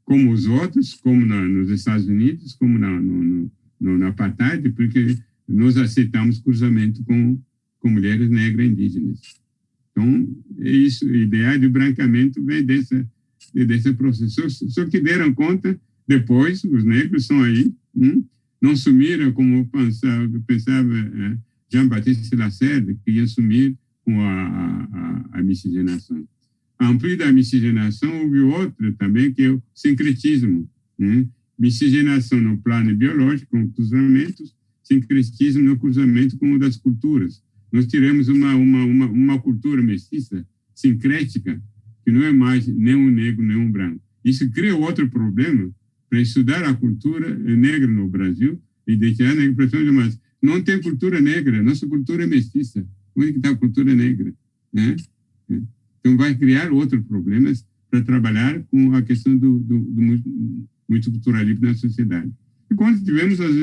como os outros, como nos Estados Unidos, como na apartheid, porque nós aceitamos cruzamento com mulheres negras indígenas. Então, é isso, a ideia de branqueamento vem desse processo. Só que deram conta, depois, os negros estão aí, não sumiram como pensava Jean-Baptiste Lacerda, que ia sumir com a miscigenação. Ampli da miscigenação, houve outra também, que é o sincretismo. Miscigenação no plano biológico, com cruzamentos, sincretismo no cruzamento com o das culturas. Nós tivemos uma cultura mestiça, sincrética, que não é mais nem um negro, nem um branco. Isso cria outro problema para estudar a cultura negra no Brasil, identidade negra, mas não tem cultura negra, nossa cultura é mestiça. Onde está a cultura negra? Então, vai criar outros problemas para trabalhar com a questão do multiculturalismo na sociedade. E quando tivemos os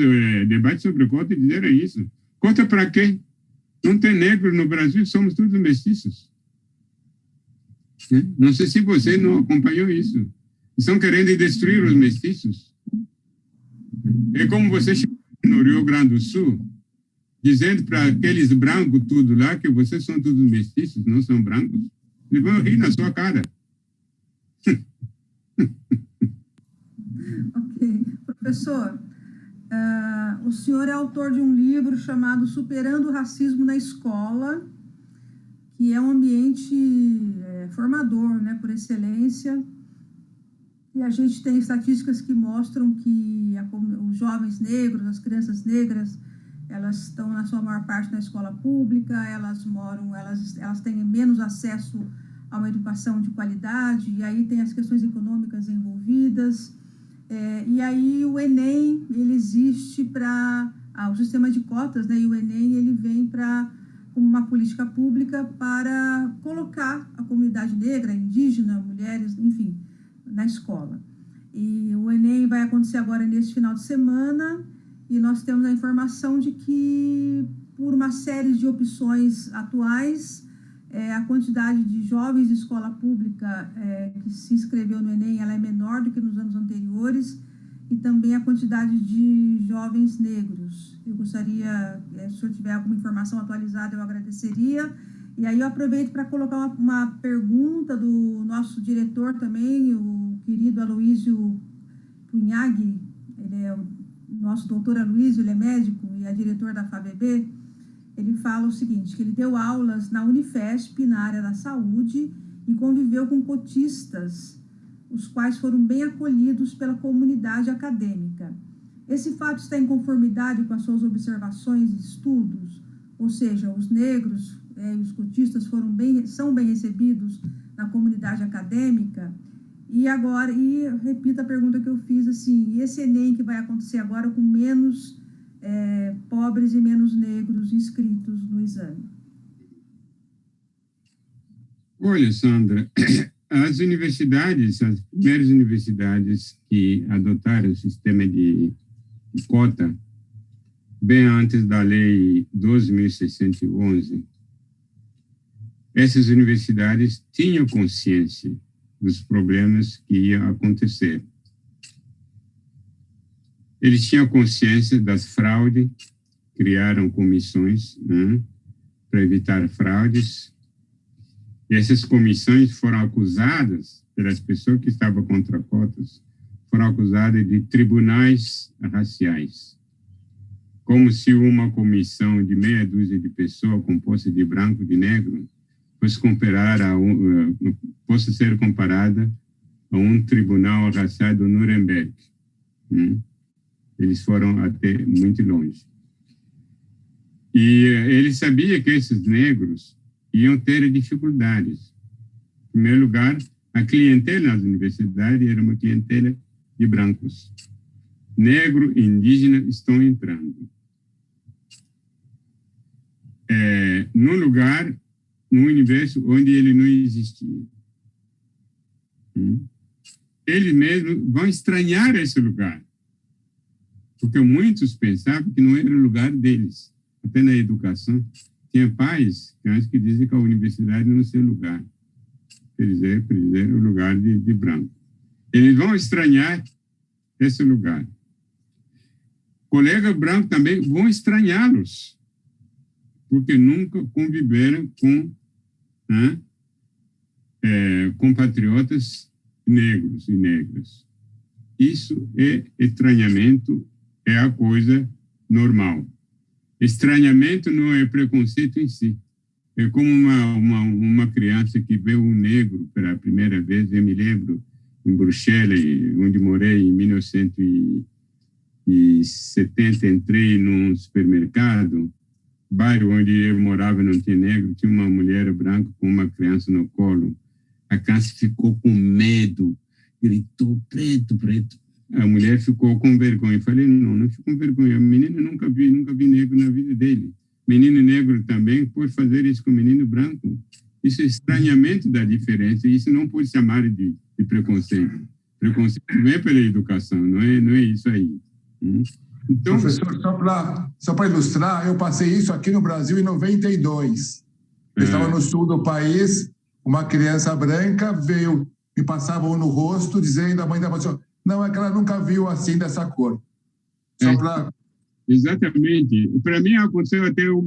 debates sobre cota, disseram isso. Cota para quê? Não tem negro no Brasil, somos todos mestiços. Não sei se você não acompanhou isso. Estão querendo destruir os mestiços. É como você chegou no Rio Grande do Sul, dizendo para aqueles brancos tudo lá que vocês são todos mestiços, não são brancos. Eles vão rir na sua cara. Ok. Professor, o senhor é autor de um livro chamado Superando o Racismo na Escola, que é um ambiente formador, né, por excelência. E a gente tem estatísticas que mostram que os jovens negros, as crianças negras, elas estão, na sua maior parte, na escola pública, elas têm menos acesso a uma educação de qualidade, e aí tem as questões econômicas envolvidas. E aí o Enem, ele existe para... o sistema de cotas, né? E o Enem, ele vem como uma política pública para colocar a comunidade negra, indígena, mulheres, enfim, na escola. E o Enem vai acontecer agora neste final de semana, e nós temos a informação de que, por uma série de opções atuais, a quantidade de jovens de escola pública que se inscreveu no Enem, ela é menor do que nos anos anteriores, e também a quantidade de jovens negros. Eu gostaria, se o senhor tiver alguma informação atualizada, eu agradeceria. E aí eu aproveito para colocar uma pergunta do nosso diretor também, o querido Aloísio Punhag. Ele é o nosso doutor Aloísio, ele é médico e é diretor da FABB. Ele fala o seguinte, que ele deu aulas na Unifesp, na área da saúde, e conviveu com cotistas, os quais foram bem acolhidos pela comunidade acadêmica. Esse fato está em conformidade com as suas observações e estudos? Ou seja, os negros e os cotistas são bem recebidos na comunidade acadêmica? E agora, repito a pergunta que eu fiz, assim, esse Enem que vai acontecer agora com menos pobres e menos negros inscritos no exame? Olha, Sandra, as primeiras universidades que adotaram o sistema de cota, bem antes da Lei 12.611, essas universidades tinham consciência dos problemas que iam acontecer. Eles tinham consciência das fraudes, criaram comissões, né, para evitar fraudes. E essas comissões foram acusadas, pelas pessoas que estavam contra cotas, foram acusadas de tribunais raciais. Como se uma comissão de meia dúzia de pessoas, composta de branco e de negro, fosse ser comparada a um tribunal racial do Nuremberg. Eles foram até muito longe. E ele sabia que esses negros iam ter dificuldades. Em primeiro lugar, a clientela nas universidades era uma clientela de brancos. Negro e indígena estão entrando. Num universo onde ele não existia. Eles mesmos vão estranhar esse lugar, porque muitos pensavam que não era o lugar deles. Até na educação, tinha pais que dizem que a universidade não é o seu lugar. Eles eram o lugar de branco. Eles vão estranhar esse lugar. Colegas brancos também vão estranhá-los, porque nunca conviveram com compatriotas negros e negras. Isso é estranhamento, é a coisa normal. Estranhamento não é preconceito em si. É como uma criança que vê um negro pela primeira vez. Eu me lembro, em Bruxelas, onde morei em 1970, entrei num supermercado, bairro onde eu morava não tinha negro, tinha uma mulher branca com uma criança no colo. A criança ficou com medo, gritou, preto, preto. A mulher ficou com vergonha. Eu falei, não fico com vergonha. O menino nunca vi negro na vida dele. Menino negro também pode fazer isso com menino branco. Isso é estranhamento da diferença. Isso não pode chamar de preconceito. Preconceito não é pela educação, não é isso aí. Então, professor, só para ilustrar, eu passei isso aqui no Brasil em 92. Eu estava no sul do país, uma criança branca veio, me passava no rosto, dizendo, a mãe da pessoa, não, é que ela nunca viu assim dessa cor. Só para... Exatamente. Para mim, aconteceu até um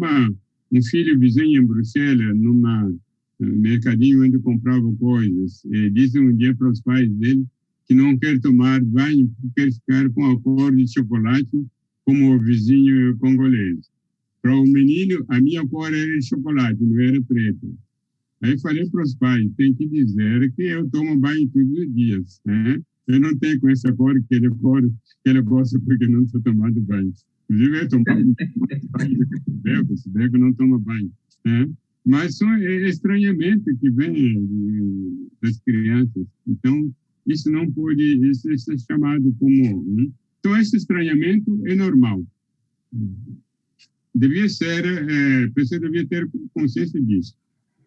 filho vizinho em Bruxelas, numa mercadinho onde comprava coisas. Ele disse um dia para os pais dele que não quer tomar banho, quer ficar com a cor de chocolate, como o vizinho congolês. Para o menino, a minha cor era de chocolate, não era preta. Aí falei para os pais, tem que dizer que eu tomo banho todos os dias, né? Eu não tenho com essa cor que ele gosta porque não estou tomando banho. Inclusive, eu tomava banho, esse velho não toma banho, né? Mas são estranhamento que vem das crianças. Então, isso não pode ser chamado como... Então, esse estranhamento é normal. Devia ser, a pessoa devia ter consciência disso.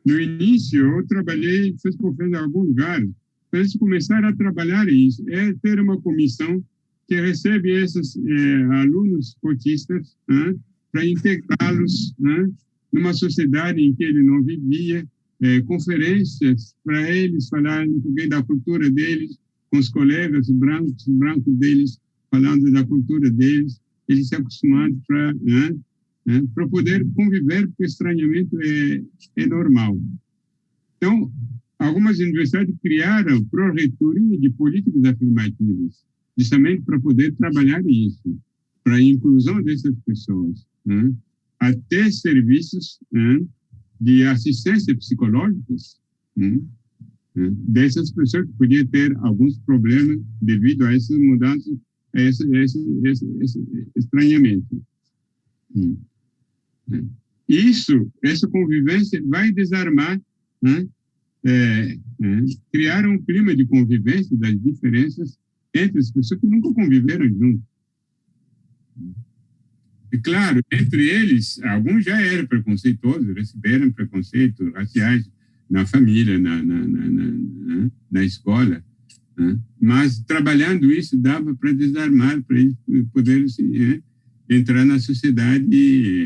No início, eu trabalhei, fiz em alguns lugares, para eles começarem a trabalhar isso, é ter uma comissão que recebe esses alunos cotistas para integrá-los numa sociedade em que ele não vivia, conferências para eles falarem um pouquinho da cultura deles, com os colegas brancos deles, falando da cultura deles, eles se acostumando para poder conviver, porque o estranhamento é normal. Então, algumas universidades criaram pró-reitoria de políticas afirmativas, justamente para poder trabalhar isso, para a inclusão dessas pessoas, até serviços de assistência psicológicas dessas pessoas que podiam ter alguns problemas devido a essas mudanças, a esse estranhamento. Essa convivência vai desarmar, criar um clima de convivência das diferenças entre as pessoas que nunca conviveram juntos. E, claro, entre eles, alguns já eram preconceituosos, receberam preconceitos raciais na família, na escola, mas trabalhando isso dava para desarmar, para eles poderem entrar na sociedade.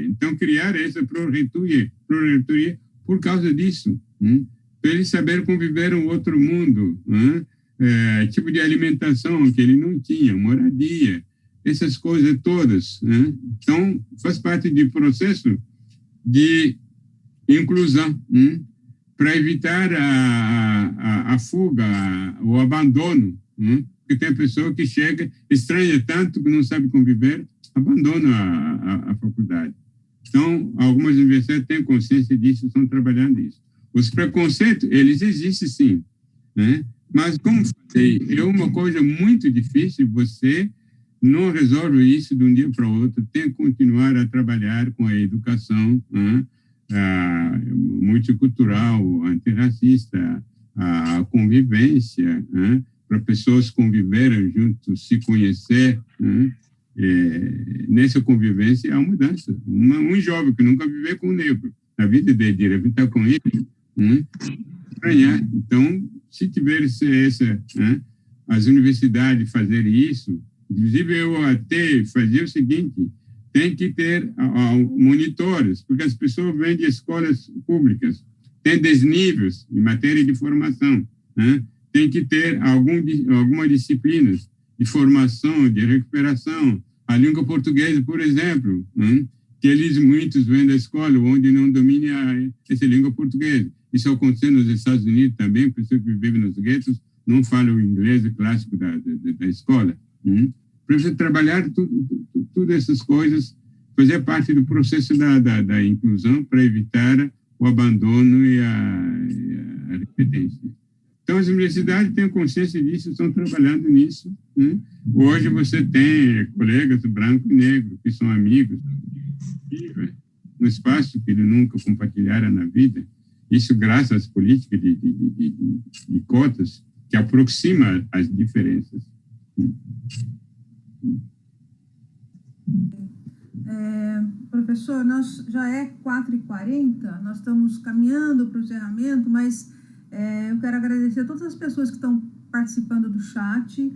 Então, criar essa pró-reitoria por causa disso, para eles saberem conviver um outro mundo, tipo de alimentação que ele não tinha, moradia, essas coisas todas. Então, faz parte do processo de inclusão, para evitar a fuga, o abandono, porque tem pessoa que chega, estranha tanto que não sabe conviver, abandona a faculdade. Então, algumas universidades têm consciência disso, estão trabalhando isso. Os preconceitos, eles existem sim, mas, como falei, é uma coisa muito difícil, você não resolve isso de um dia para o outro, tem que continuar a trabalhar com a educação multicultural, antirracista, a convivência, para pessoas conviverem juntos, se conhecer. Nessa convivência há uma mudança. Um jovem que nunca viveu com um negro, na vida dele, ele está com ele, estranhar. Então, se tiver as universidades fazerem isso, inclusive eu até fazia o seguinte, tem que ter monitores, porque as pessoas vêm de escolas públicas, tem desníveis em matéria de formação, tem que ter algumas disciplinas de formação, de recuperação, a língua portuguesa, por exemplo, que muitos vêm da escola onde não domina essa língua portuguesa. Isso acontece nos Estados Unidos também, pessoas que vivem nos guetos não falam o inglês clássico da escola. Para você trabalhar todas essas coisas, fazer parte do processo da inclusão para evitar o abandono e a repetência. Então, as universidades têm consciência disso, estão trabalhando nisso. Hoje você tem colegas brancos e negros que são amigos, no espaço que eles nunca compartilharam na vida. Isso graças às políticas de cotas que aproximam as diferenças. Professor, já é 4h40, nós estamos caminhando para o encerramento, mas eu quero agradecer a todas as pessoas que estão participando do chat,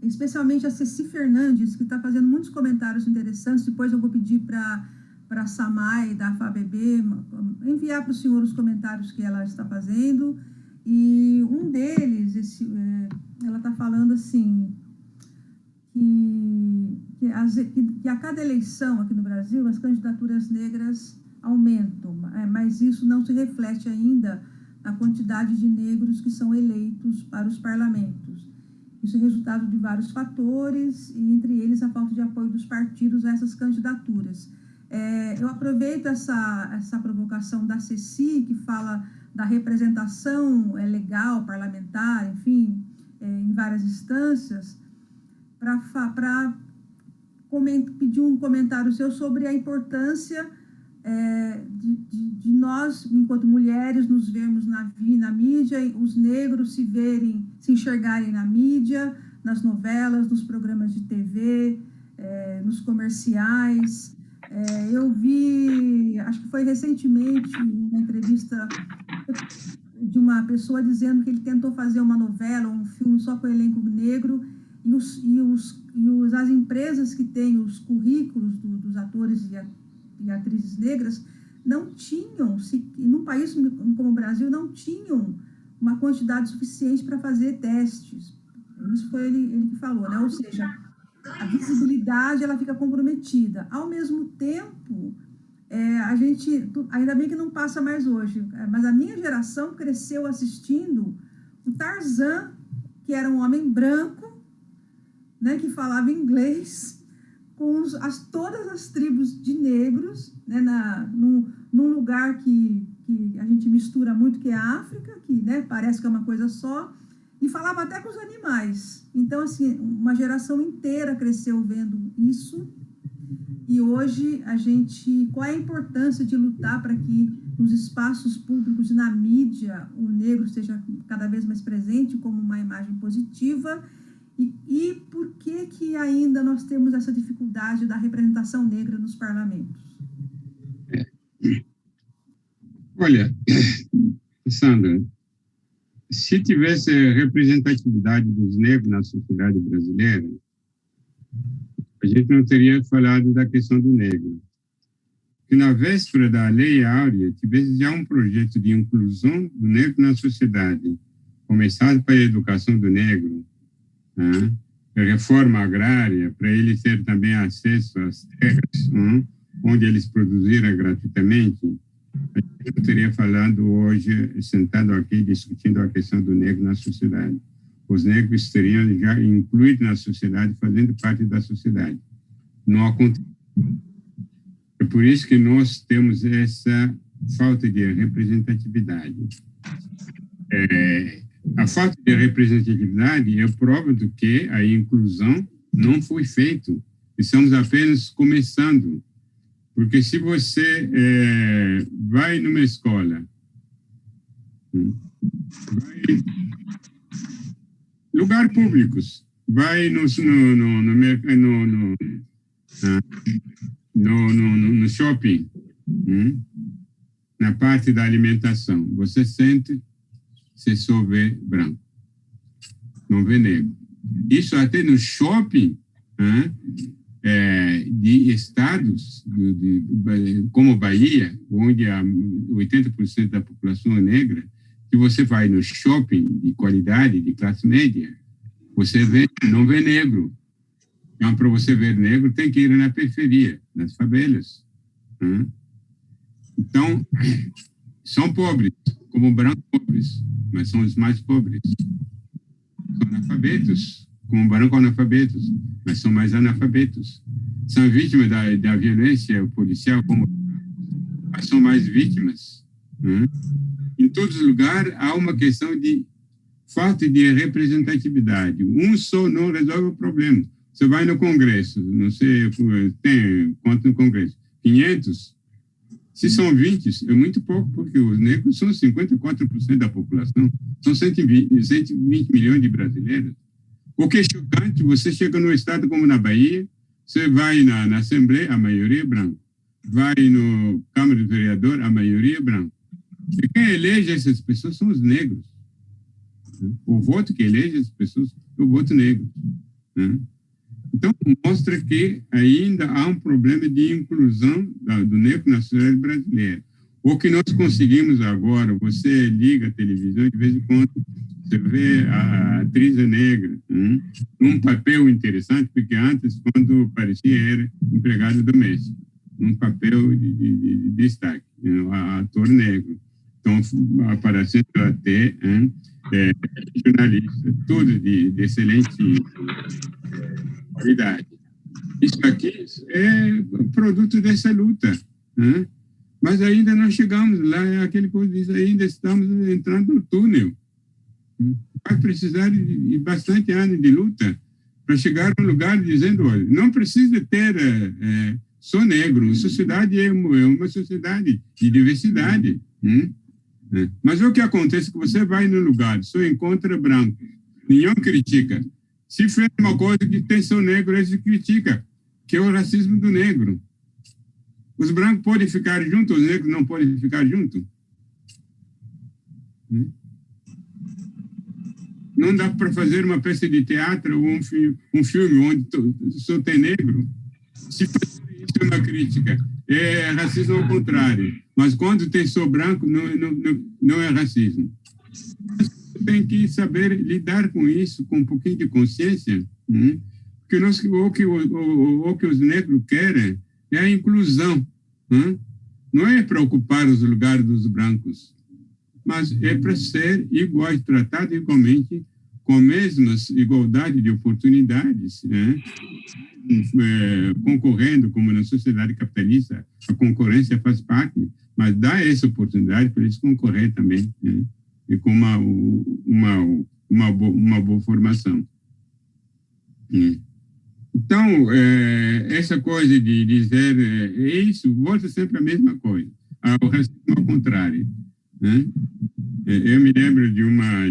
especialmente a Ceci Fernandes, que está fazendo muitos comentários interessantes. Depois eu vou pedir para a Samay, da FABB, enviar para o senhor os comentários que ela está fazendo. E um deles, ela está falando assim, que a cada eleição aqui no Brasil, as candidaturas negras aumentam, mas isso não se reflete ainda na quantidade de negros que são eleitos para os parlamentos. Isso é resultado de vários fatores, e entre eles a falta de apoio dos partidos a essas candidaturas. Eu aproveito essa provocação da Ceci, que fala da representação legal, parlamentar, enfim, em várias instâncias, para pedir um comentário seu sobre a importância de nós, enquanto mulheres, nos vermos na mídia, mídia, os negros se enxergarem na mídia, nas novelas, nos programas de TV, nos comerciais. Eu vi, acho que foi recentemente, uma entrevista de uma pessoa dizendo que ele tentou fazer uma novela, um filme só com elenco negro, e as empresas que têm os currículos dos atores e atrizes negras não tinham, num país como o Brasil, não tinham uma quantidade suficiente para fazer testes. Isso foi ele que falou, né? Ou seja, a visibilidade ela fica comprometida. Ao mesmo tempo, a gente, ainda bem que não passa mais hoje, mas a minha geração cresceu assistindo o Tarzan, que era um homem branco, né, que falava inglês, com todas as tribos de negros, né, num lugar que a gente mistura muito, que é a África, que, né, parece que é uma coisa só, e falava até com os animais. Então, assim, uma geração inteira cresceu vendo isso, e hoje qual é a importância de lutar para que nos espaços públicos e na mídia o negro esteja cada vez mais presente como uma imagem positiva, e por que ainda nós temos essa dificuldade da representação negra nos parlamentos? Olha, Sandra, se tivesse representatividade dos negros na sociedade brasileira, a gente não teria falado da questão do negro. Que na véspera da Lei Áurea tivesse já um projeto de inclusão do negro na sociedade, começado pela educação do negro, né? Reforma agrária, para ele ter também acesso às terras, onde eles produziram gratuitamente, a gente não teria falado hoje, sentado aqui, discutindo a questão do negro na sociedade. Os negros estariam já incluídos na sociedade, fazendo parte da sociedade. Não acontece. É por isso que nós temos essa falta de representatividade. A falta de representatividade é prova do que a inclusão não foi feita. Estamos apenas começando. Porque se você vai numa escola, lugar públicos, vai no shopping, na parte da alimentação, você só vê branco, não vê negro. Isso até no shopping, de estados como Bahia, onde 80% da população é negra, se você vai no shopping de qualidade, de classe média, você não vê negro. Então, para você ver negro, tem que ir na periferia, nas favelas. Então, são pobres, como brancos pobres, mas são os mais pobres. São analfabetos, como brancos analfabetos, mas são mais analfabetos. São vítimas da violência policial, mas são mais vítimas. Em todos os lugares, há uma questão de falta de representatividade. Um só não resolve o problema. Você vai no Congresso, não sei, tem quanto no Congresso? 500? Se são 20, é muito pouco, porque os negros são 54% da população. São 120 milhões de brasileiros. O que é chocante, você chega no estado como na Bahia, você vai na Assembleia, a maioria é branco. Vai no Câmara de Vereador, a maioria é branco. E quem elege essas pessoas são os negros. O voto que elege essas pessoas é o voto negro. Então, mostra que ainda há um problema de inclusão do negro na sociedade brasileira. O que nós conseguimos agora, você liga a televisão, de vez em quando você vê a atriz negra, num papel interessante, porque antes, quando aparecia, era empregado doméstico, num papel de destaque, ator negro. Então, aparecendo até jornalista, tudo de excelente qualidade. Isso aqui é produto dessa luta, mas ainda não chegamos lá, é aquele que diz, ainda estamos entrando no túnel. Vai precisar de bastante anos de luta para chegar a um lugar dizendo, olha, não precisa ter só negro, a sociedade é uma sociedade de diversidade. né? Mas o que acontece é que você vai no lugar, só encontra branco, nenhum critica. Se fez uma coisa que tem só negro, eles criticam, que é o racismo do negro. Os brancos podem ficar juntos, os negros não podem ficar juntos. Não dá para fazer uma peça de teatro ou um filme onde só tem negro. Se fazer isso é uma crítica, é racismo ao contrário. Mas quando tem só branco, não é racismo. Tem que saber lidar com isso, com um pouquinho de consciência, porque o que os negros querem é a inclusão. Não é para ocupar os lugares dos brancos, mas é para ser iguais, tratados igualmente, com a mesma igualdade de oportunidades, né? Concorrendo, como na sociedade capitalista, a concorrência faz parte, mas dá essa oportunidade para eles concorrer também, né? E com uma boa formação. Então, essa coisa de dizer isso, volta sempre a mesma coisa, o racismo ao contrário, né? Eu me lembro de uma,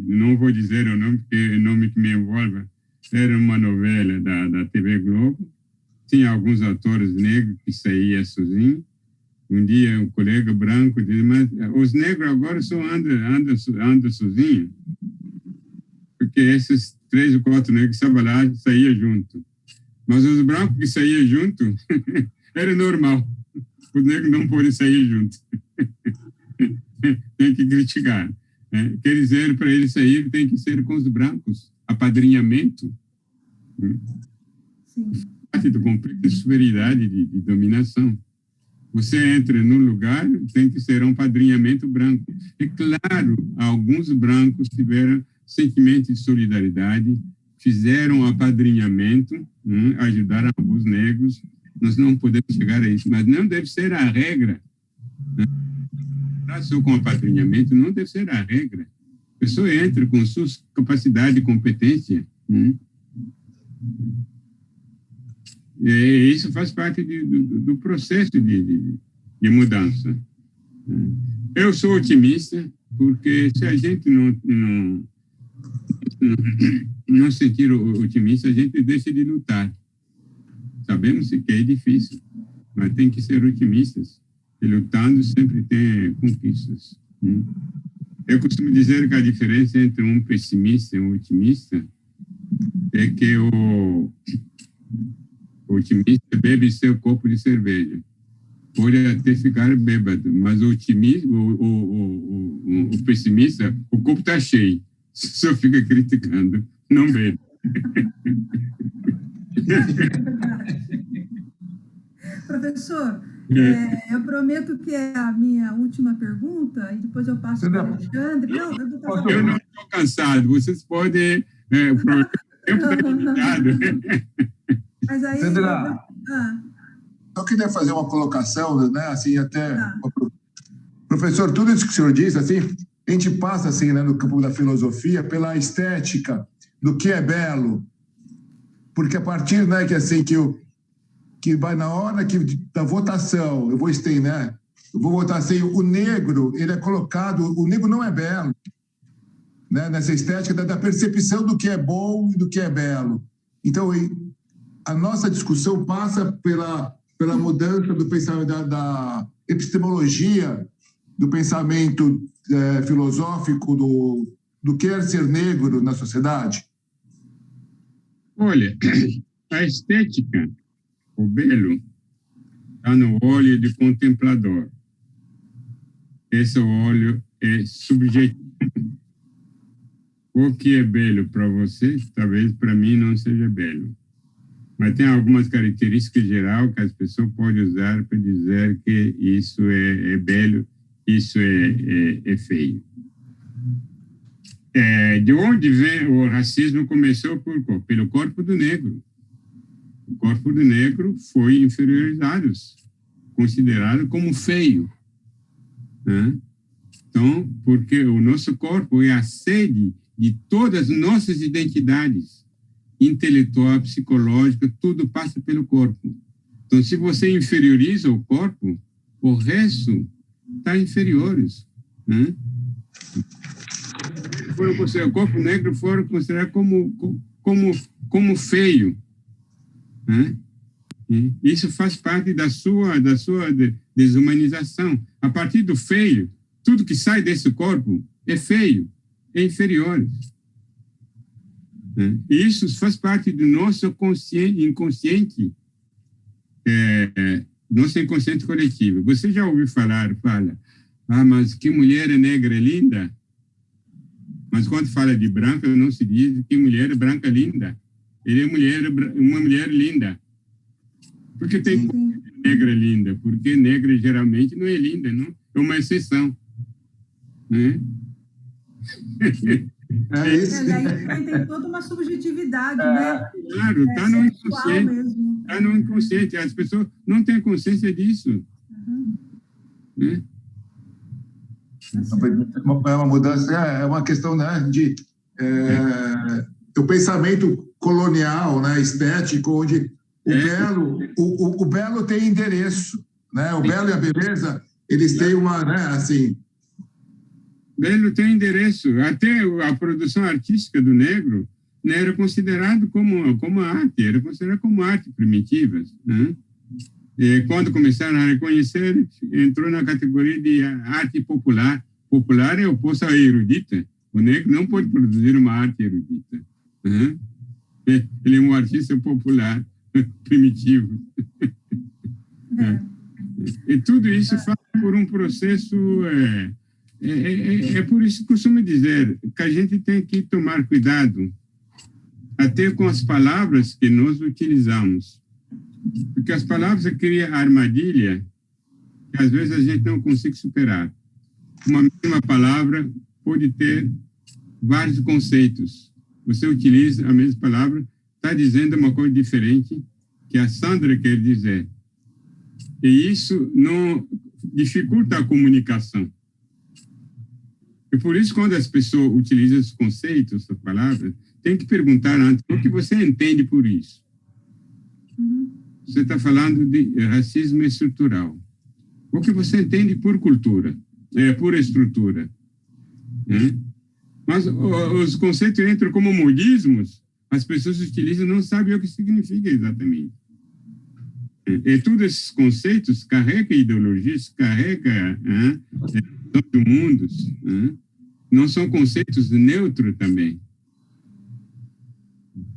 não vou dizer o nome, porque é o nome que me envolve, era uma novela da TV Globo, tinha alguns atores negros que saíam sozinhos. Um dia um colega branco disse, mas os negros agora só andam sozinhos, porque esses 3 ou 4 negros que estavam lá saíam junto. Mas os brancos que saíam junto, era normal. Os negros não podem sair junto. Tem que criticar. Quer dizer, para eles sair, tem que ser com os brancos. Apadrinhamento. Sim. Parte do conflito de superioridade, de dominação. Você entra num lugar, tem que ser um padrinhamento branco. É claro, alguns brancos tiveram sentimento de solidariedade, fizeram apadrinhamento, ajudaram alguns negros. Nós não podemos chegar a isso, mas não deve ser a regra. Só com apadrinhamento não deve ser a regra. A pessoa entra com suas capacidades e competência. E isso faz parte do processo de mudança. Eu sou otimista, porque se a gente não sentir otimista, a gente deixa de lutar. Sabemos que é difícil, mas tem que ser otimistas. E lutando sempre tem conquistas. Eu costumo dizer que a diferença entre um pessimista e um otimista é que o otimista bebe seu copo de cerveja. Pode até ficar bêbado, mas o otimista, o pessimista, o copo está cheio, só fica criticando, não bebe. Professor, eu prometo que é a minha última pergunta e depois eu passo para o Alexandre. Eu não estou cansado, vocês podem... Mas aí... Sandra, eu queria fazer uma colocação, né, assim, até... Professor, tudo isso que o senhor disse, assim, a gente passa, assim, né, no campo da filosofia, pela estética do que é belo, porque a partir, né, que assim, que vai na hora da votação, eu vou votar assim, o negro, ele é colocado, o negro não é belo, né, nessa estética da percepção do que é bom e do que é belo. Então, a nossa discussão passa pela mudança do pensamento, da epistemologia, do pensamento filosófico do que é ser negro na sociedade? Olha, a estética, o belo, está no olho de contemplador. Esse olho é subjetivo. O que é belo para você, talvez para mim não seja belo. Mas tem algumas características gerais que as pessoas podem usar para dizer que isso é belo, isso é feio. De onde vem o racismo? Começou pelo corpo do negro. O corpo do negro foi inferiorizado, considerado como feio, né? Então, porque o nosso corpo é a sede de todas as nossas identidades, intelectual, psicológica, tudo passa pelo corpo. Então, se você inferioriza o corpo, o resto está inferior. O corpo negro foram considerados como feio. Isso faz parte da sua desumanização. A partir do feio, tudo que sai desse corpo é feio, é inferior. Isso faz parte do nosso inconsciente, nosso inconsciente coletivo. Você já ouviu fala, mas que mulher negra é linda? Mas quando fala de branca, não se diz que mulher branca é linda. Ele é uma mulher linda. Porque tem negra linda, porque negra geralmente não é linda, não? É uma exceção. Né? É isso. E aí tem toda uma subjetividade, né? Claro, está no inconsciente. Está no inconsciente. As pessoas não têm consciência disso. Né? É uma mudança, é uma questão, né, do pensamento colonial, né, estético, onde o belo tem endereço, né? O belo e a beleza, eles têm uma, né, assim... Belo tem endereço. Até a produção artística do negro, né, era considerado como arte, era considerado como arte primitiva. Né? E quando começaram a reconhecer, entrou na categoria de arte popular. Popular é oposto à erudita. O negro não pode produzir uma arte erudita. Né? Ele é um artista popular, primitivo. E tudo isso faz por um processo... É por isso que costumo dizer que a gente tem que tomar cuidado até com as palavras que nós utilizamos. Porque as palavras criam armadilha que às vezes a gente não consegue superar. Uma mesma palavra pode ter vários conceitos. Você utiliza a mesma palavra, está dizendo uma coisa diferente que a Sandra quer dizer. E isso não dificulta a comunicação. E por isso, quando as pessoas utilizam os conceitos, essas palavras, tem que perguntar antes o que você entende por isso. Você está falando de racismo estrutural. O que você entende por cultura, por estrutura. Mas os conceitos entram como modismos, as pessoas utilizam e não sabem o que significa exatamente. E todos esses conceitos carregam ideologias, carregam do mundo, não são conceitos neutros também.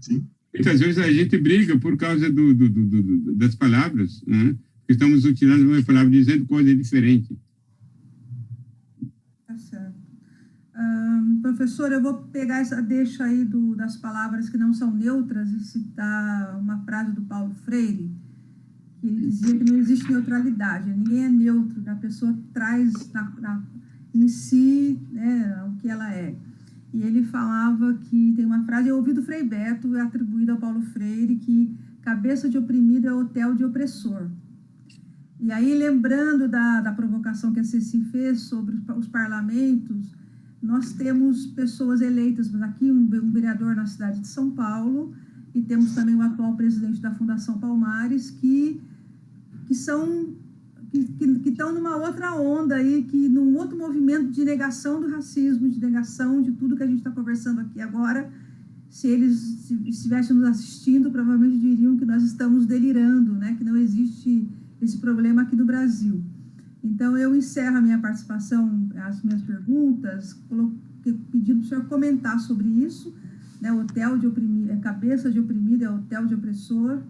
Sim. Muitas vezes a gente briga por causa das palavras, porque estamos utilizando uma palavra dizendo coisa diferente. Tá certo. Professor, eu vou pegar essa deixa aí das palavras que não são neutras e citar uma frase do Paulo Freire, que ele dizia que não existe neutralidade, ninguém é neutro, a pessoa traz em si, né, o que ela é. E ele falava que, tem uma frase, eu ouvi do Frei Beto, atribuída ao Paulo Freire, que cabeça de oprimido é hotel de opressor. E aí, lembrando da provocação que a Ceci fez sobre os parlamentos, nós temos pessoas eleitas, mas aqui um vereador na cidade de São Paulo, e temos também o atual presidente da Fundação Palmares, que estão numa outra onda aí, num outro movimento de negação do racismo, de negação de tudo que a gente está conversando aqui agora. Se eles estivessem nos assistindo, provavelmente diriam que nós estamos delirando, né? Que não existe esse problema aqui no Brasil. Então, eu encerro a minha participação, as minhas perguntas, pedindo para o senhor comentar sobre isso, né? Hotel de oprimido, cabeça de oprimido é hotel de opressor.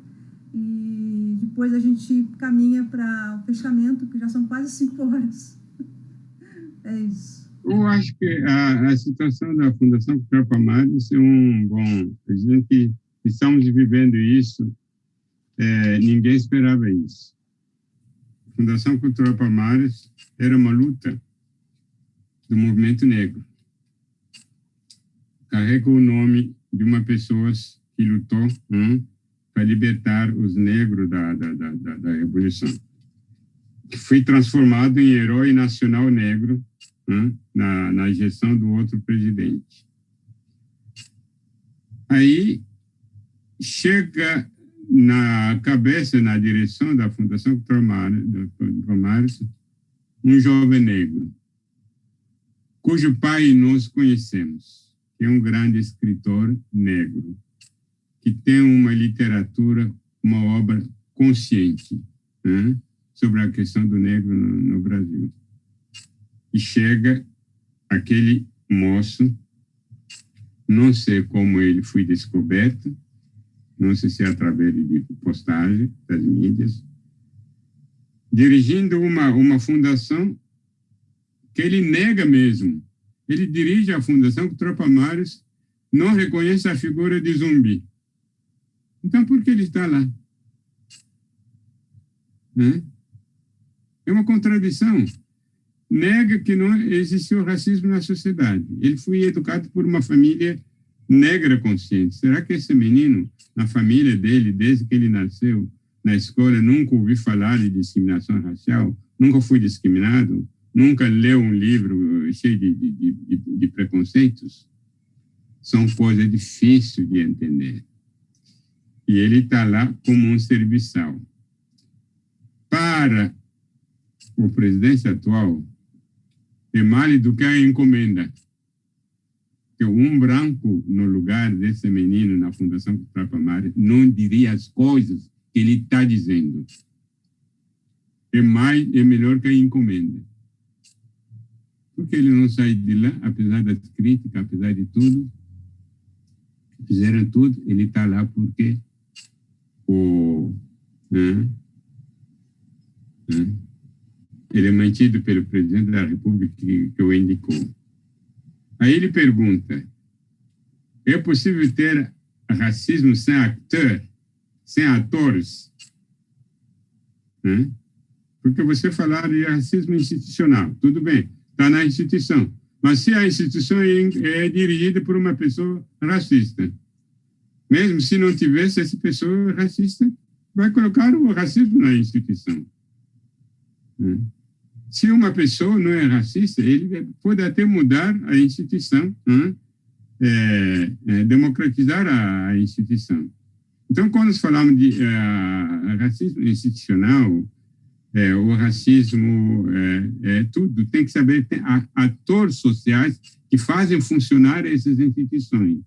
E depois a gente caminha para o fechamento, que já são quase 5 horas. É isso. Eu acho que a situação da Fundação Cultural Palmares é um bom... Dizendo que estamos vivendo isso, ninguém esperava isso. A Fundação Cultural Palmares era uma luta do movimento negro. Carrega o nome de uma pessoa que lutou para libertar os negros da Revolução. Foi transformado em herói nacional negro na gestão do outro presidente. Aí chega na cabeça, na direção da Fundação Cultural Palmares, um jovem negro. cujo pai nós conhecemos, que é um grande escritor negro, que tem uma literatura, uma obra consciente, né, sobre a questão do negro no Brasil. E chega aquele moço, não sei como ele foi descoberto, não sei se é através de postagem das mídias, dirigindo uma fundação que ele nega mesmo. Ele dirige a fundação que Tropa Mares não reconhece a figura de Zumbi. Então, por que ele está lá? Né? É uma contradição. Nega que não existiu racismo na sociedade. Ele foi educado por uma família negra consciente. Será que esse menino, na família dele, desde que ele nasceu, na escola, nunca ouviu falar de discriminação racial? Nunca foi discriminado? Nunca leu um livro cheio de preconceitos? São coisas difíceis de entender. E ele está lá como um serviçal. Para o presidente atual, é mais do que a encomenda. Que um branco, no lugar desse menino na Fundação Tropa Mares, não diria as coisas que ele está dizendo. É melhor que a encomenda. Porque ele não sai de lá, apesar das críticas, apesar de tudo, fizeram tudo, ele está lá porque ele é mantido pelo presidente da República que o indicou. Aí ele pergunta, é possível ter racismo sem atores? Porque você falar de racismo institucional, tudo bem, está na instituição. Mas se a instituição é dirigida por uma pessoa racista, mesmo se não tivesse essa pessoa racista, vai colocar o racismo na instituição. Se uma pessoa não é racista, ele pode até mudar a instituição, democratizar a instituição. Então, quando nós falamos de racismo institucional, o racismo tudo, tem que saber, tem atores sociais que fazem funcionar essas instituições.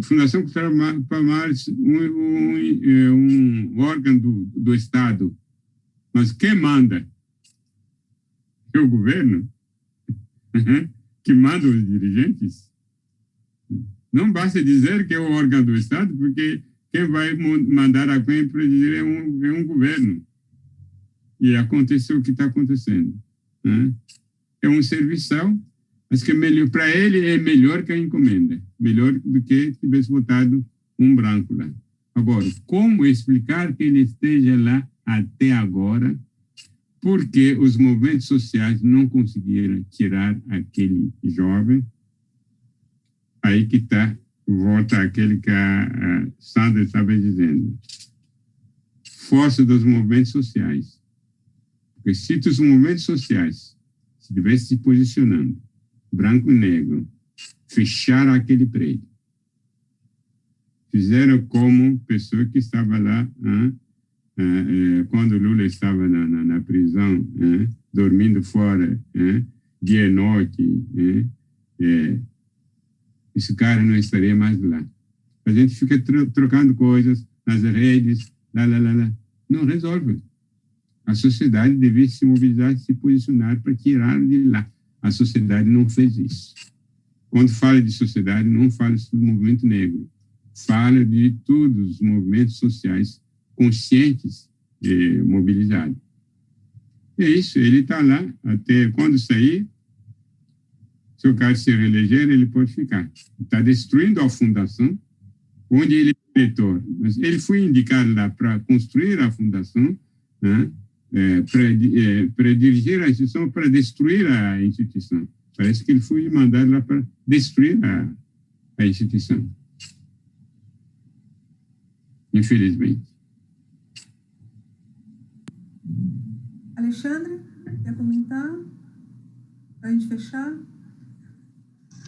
Fundação Tropa Mares, um órgão do Estado, mas quem manda? É o governo? Que manda os dirigentes? Não basta dizer que é o órgão do Estado, porque quem vai mandar a quem presidir é um governo. E aconteceu o que está acontecendo. É um serviçal, mas que para ele é melhor que a encomenda, melhor do que tivesse votado um branco lá. Agora, como explicar que ele esteja lá até agora, porque os movimentos sociais não conseguiram tirar aquele jovem? Aí que está, volta aquele que a Sandra estava dizendo. Força dos movimentos sociais. Porque se os movimentos sociais se tivessem se posicionando, branco e negro, fecharam aquele prédio, fizeram como pessoa que estava lá, quando Lula estava na prisão, dormindo fora, dia e noite, esse cara não estaria mais lá. A gente fica trocando coisas nas redes, lá. Não resolve. A sociedade devia se mobilizar, se posicionar para tirar de lá. A sociedade não fez isso. Quando fala de sociedade, não fala do movimento negro. Fala de todos os movimentos sociais conscientes e mobilizados. É isso, ele está lá até quando sair. Se o cara se reeleger, ele pode ficar. Está destruindo a fundação, onde ele é diretor. Mas ele foi indicado lá para construir a fundação, para dirigir a instituição, para destruir a instituição. Parece que ele foi mandado lá para destruir a instituição. Infelizmente. Alexandre, quer comentar? Para a gente fechar?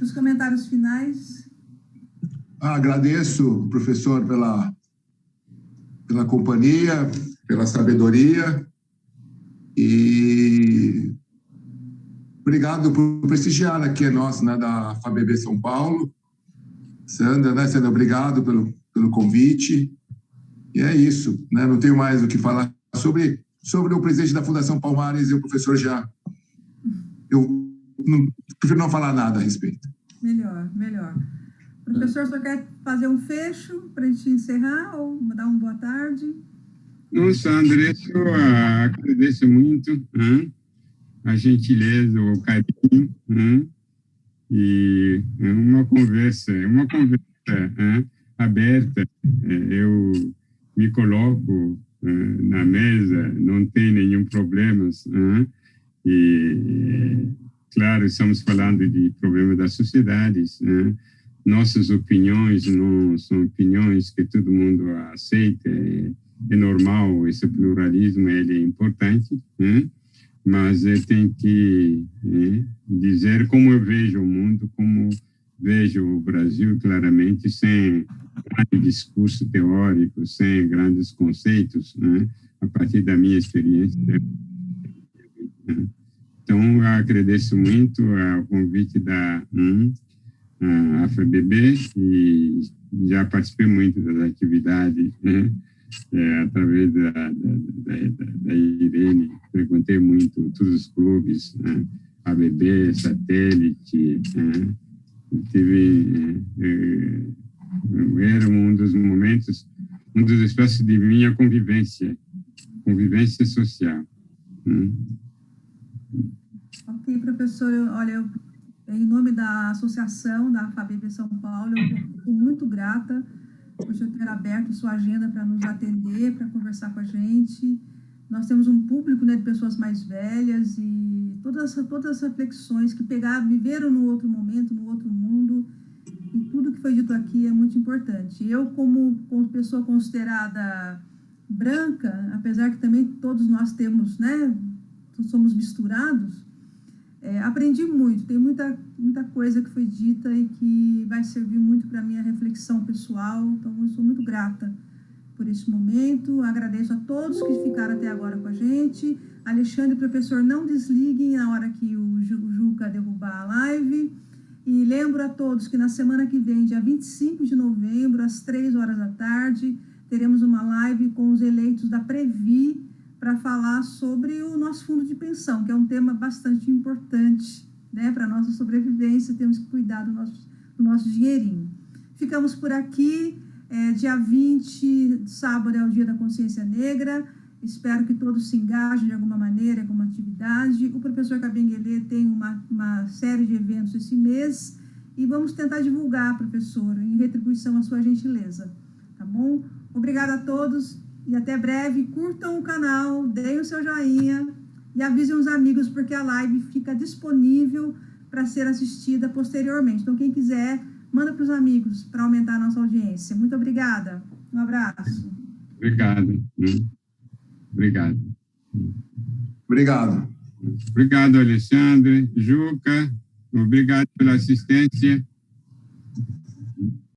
Os comentários finais. Agradeço, professor, pela companhia, pela sabedoria e obrigado por prestigiar aqui a nossa, né, da FABB São Paulo. Sandra, né, Sandra, obrigado pelo convite. E é isso, né? Não tenho mais o que falar sobre o presidente da Fundação Palmares e o professor já. Eu prefiro não falar nada a respeito. Melhor. Professor, só quer fazer um fecho para a gente encerrar ou dar uma boa tarde? Nossa, André, eu agradeço muito a gentileza, o carinho, e é uma conversa aberta. Eu me coloco na mesa, não tem nenhum problema. E, claro, estamos falando de problemas das sociedades. Nossas opiniões não são opiniões que todo mundo aceita. É normal, esse pluralismo ele é importante, mas eu tenho que dizer como eu vejo o mundo, como vejo o Brasil claramente, sem grande discurso teórico, sem grandes conceitos, a partir da minha experiência. Então, eu agradeço muito ao convite da FABB e já participei muito das atividades, através da Irene, frequentei muito todos os clubes, ABB, Satélite, era um dos momentos, um dos espaços de minha convivência social. Ok, professor, olha, em nome da associação da FABB São Paulo, eu fico muito grata por você ter aberto sua agenda para nos atender, para conversar com a gente. Nós temos um público, né, de pessoas mais velhas e todas as reflexões que viveram no outro momento, no outro mundo, e tudo que foi dito aqui é muito importante. Eu, como pessoa considerada branca, apesar que também todos nós temos, né, somos misturados, aprendi muito, tem muita coisa que foi dita e que vai servir muito para a minha reflexão pessoal, então eu sou muito grata por esse momento, agradeço a todos que ficaram até agora com a gente. Alexandre, professor, não desliguem na hora que o Juca derrubar a live, e lembro a todos que na semana que vem, dia 25 de novembro, às 3 horas da tarde, teremos uma live com os eleitos da Previ, para falar sobre o nosso fundo de pensão, que é um tema bastante importante, né, para a nossa sobrevivência. Temos que cuidar do nosso dinheirinho. Ficamos por aqui. Dia 20, sábado, é o Dia da Consciência Negra. Espero que todos se engajem de alguma maneira, com uma atividade. O professor Cabenguele tem uma série de eventos esse mês e vamos tentar divulgar, professor, em retribuição à sua gentileza. Tá bom? Obrigada a todos. E até breve. Curtam o canal, deem o seu joinha e avisem os amigos, porque a live fica disponível para ser assistida posteriormente. Então, quem quiser, manda para os amigos para aumentar a nossa audiência. Muito obrigada. Um abraço. Obrigado. Obrigado. Obrigado, Alexandre. Juca, obrigado pela assistência.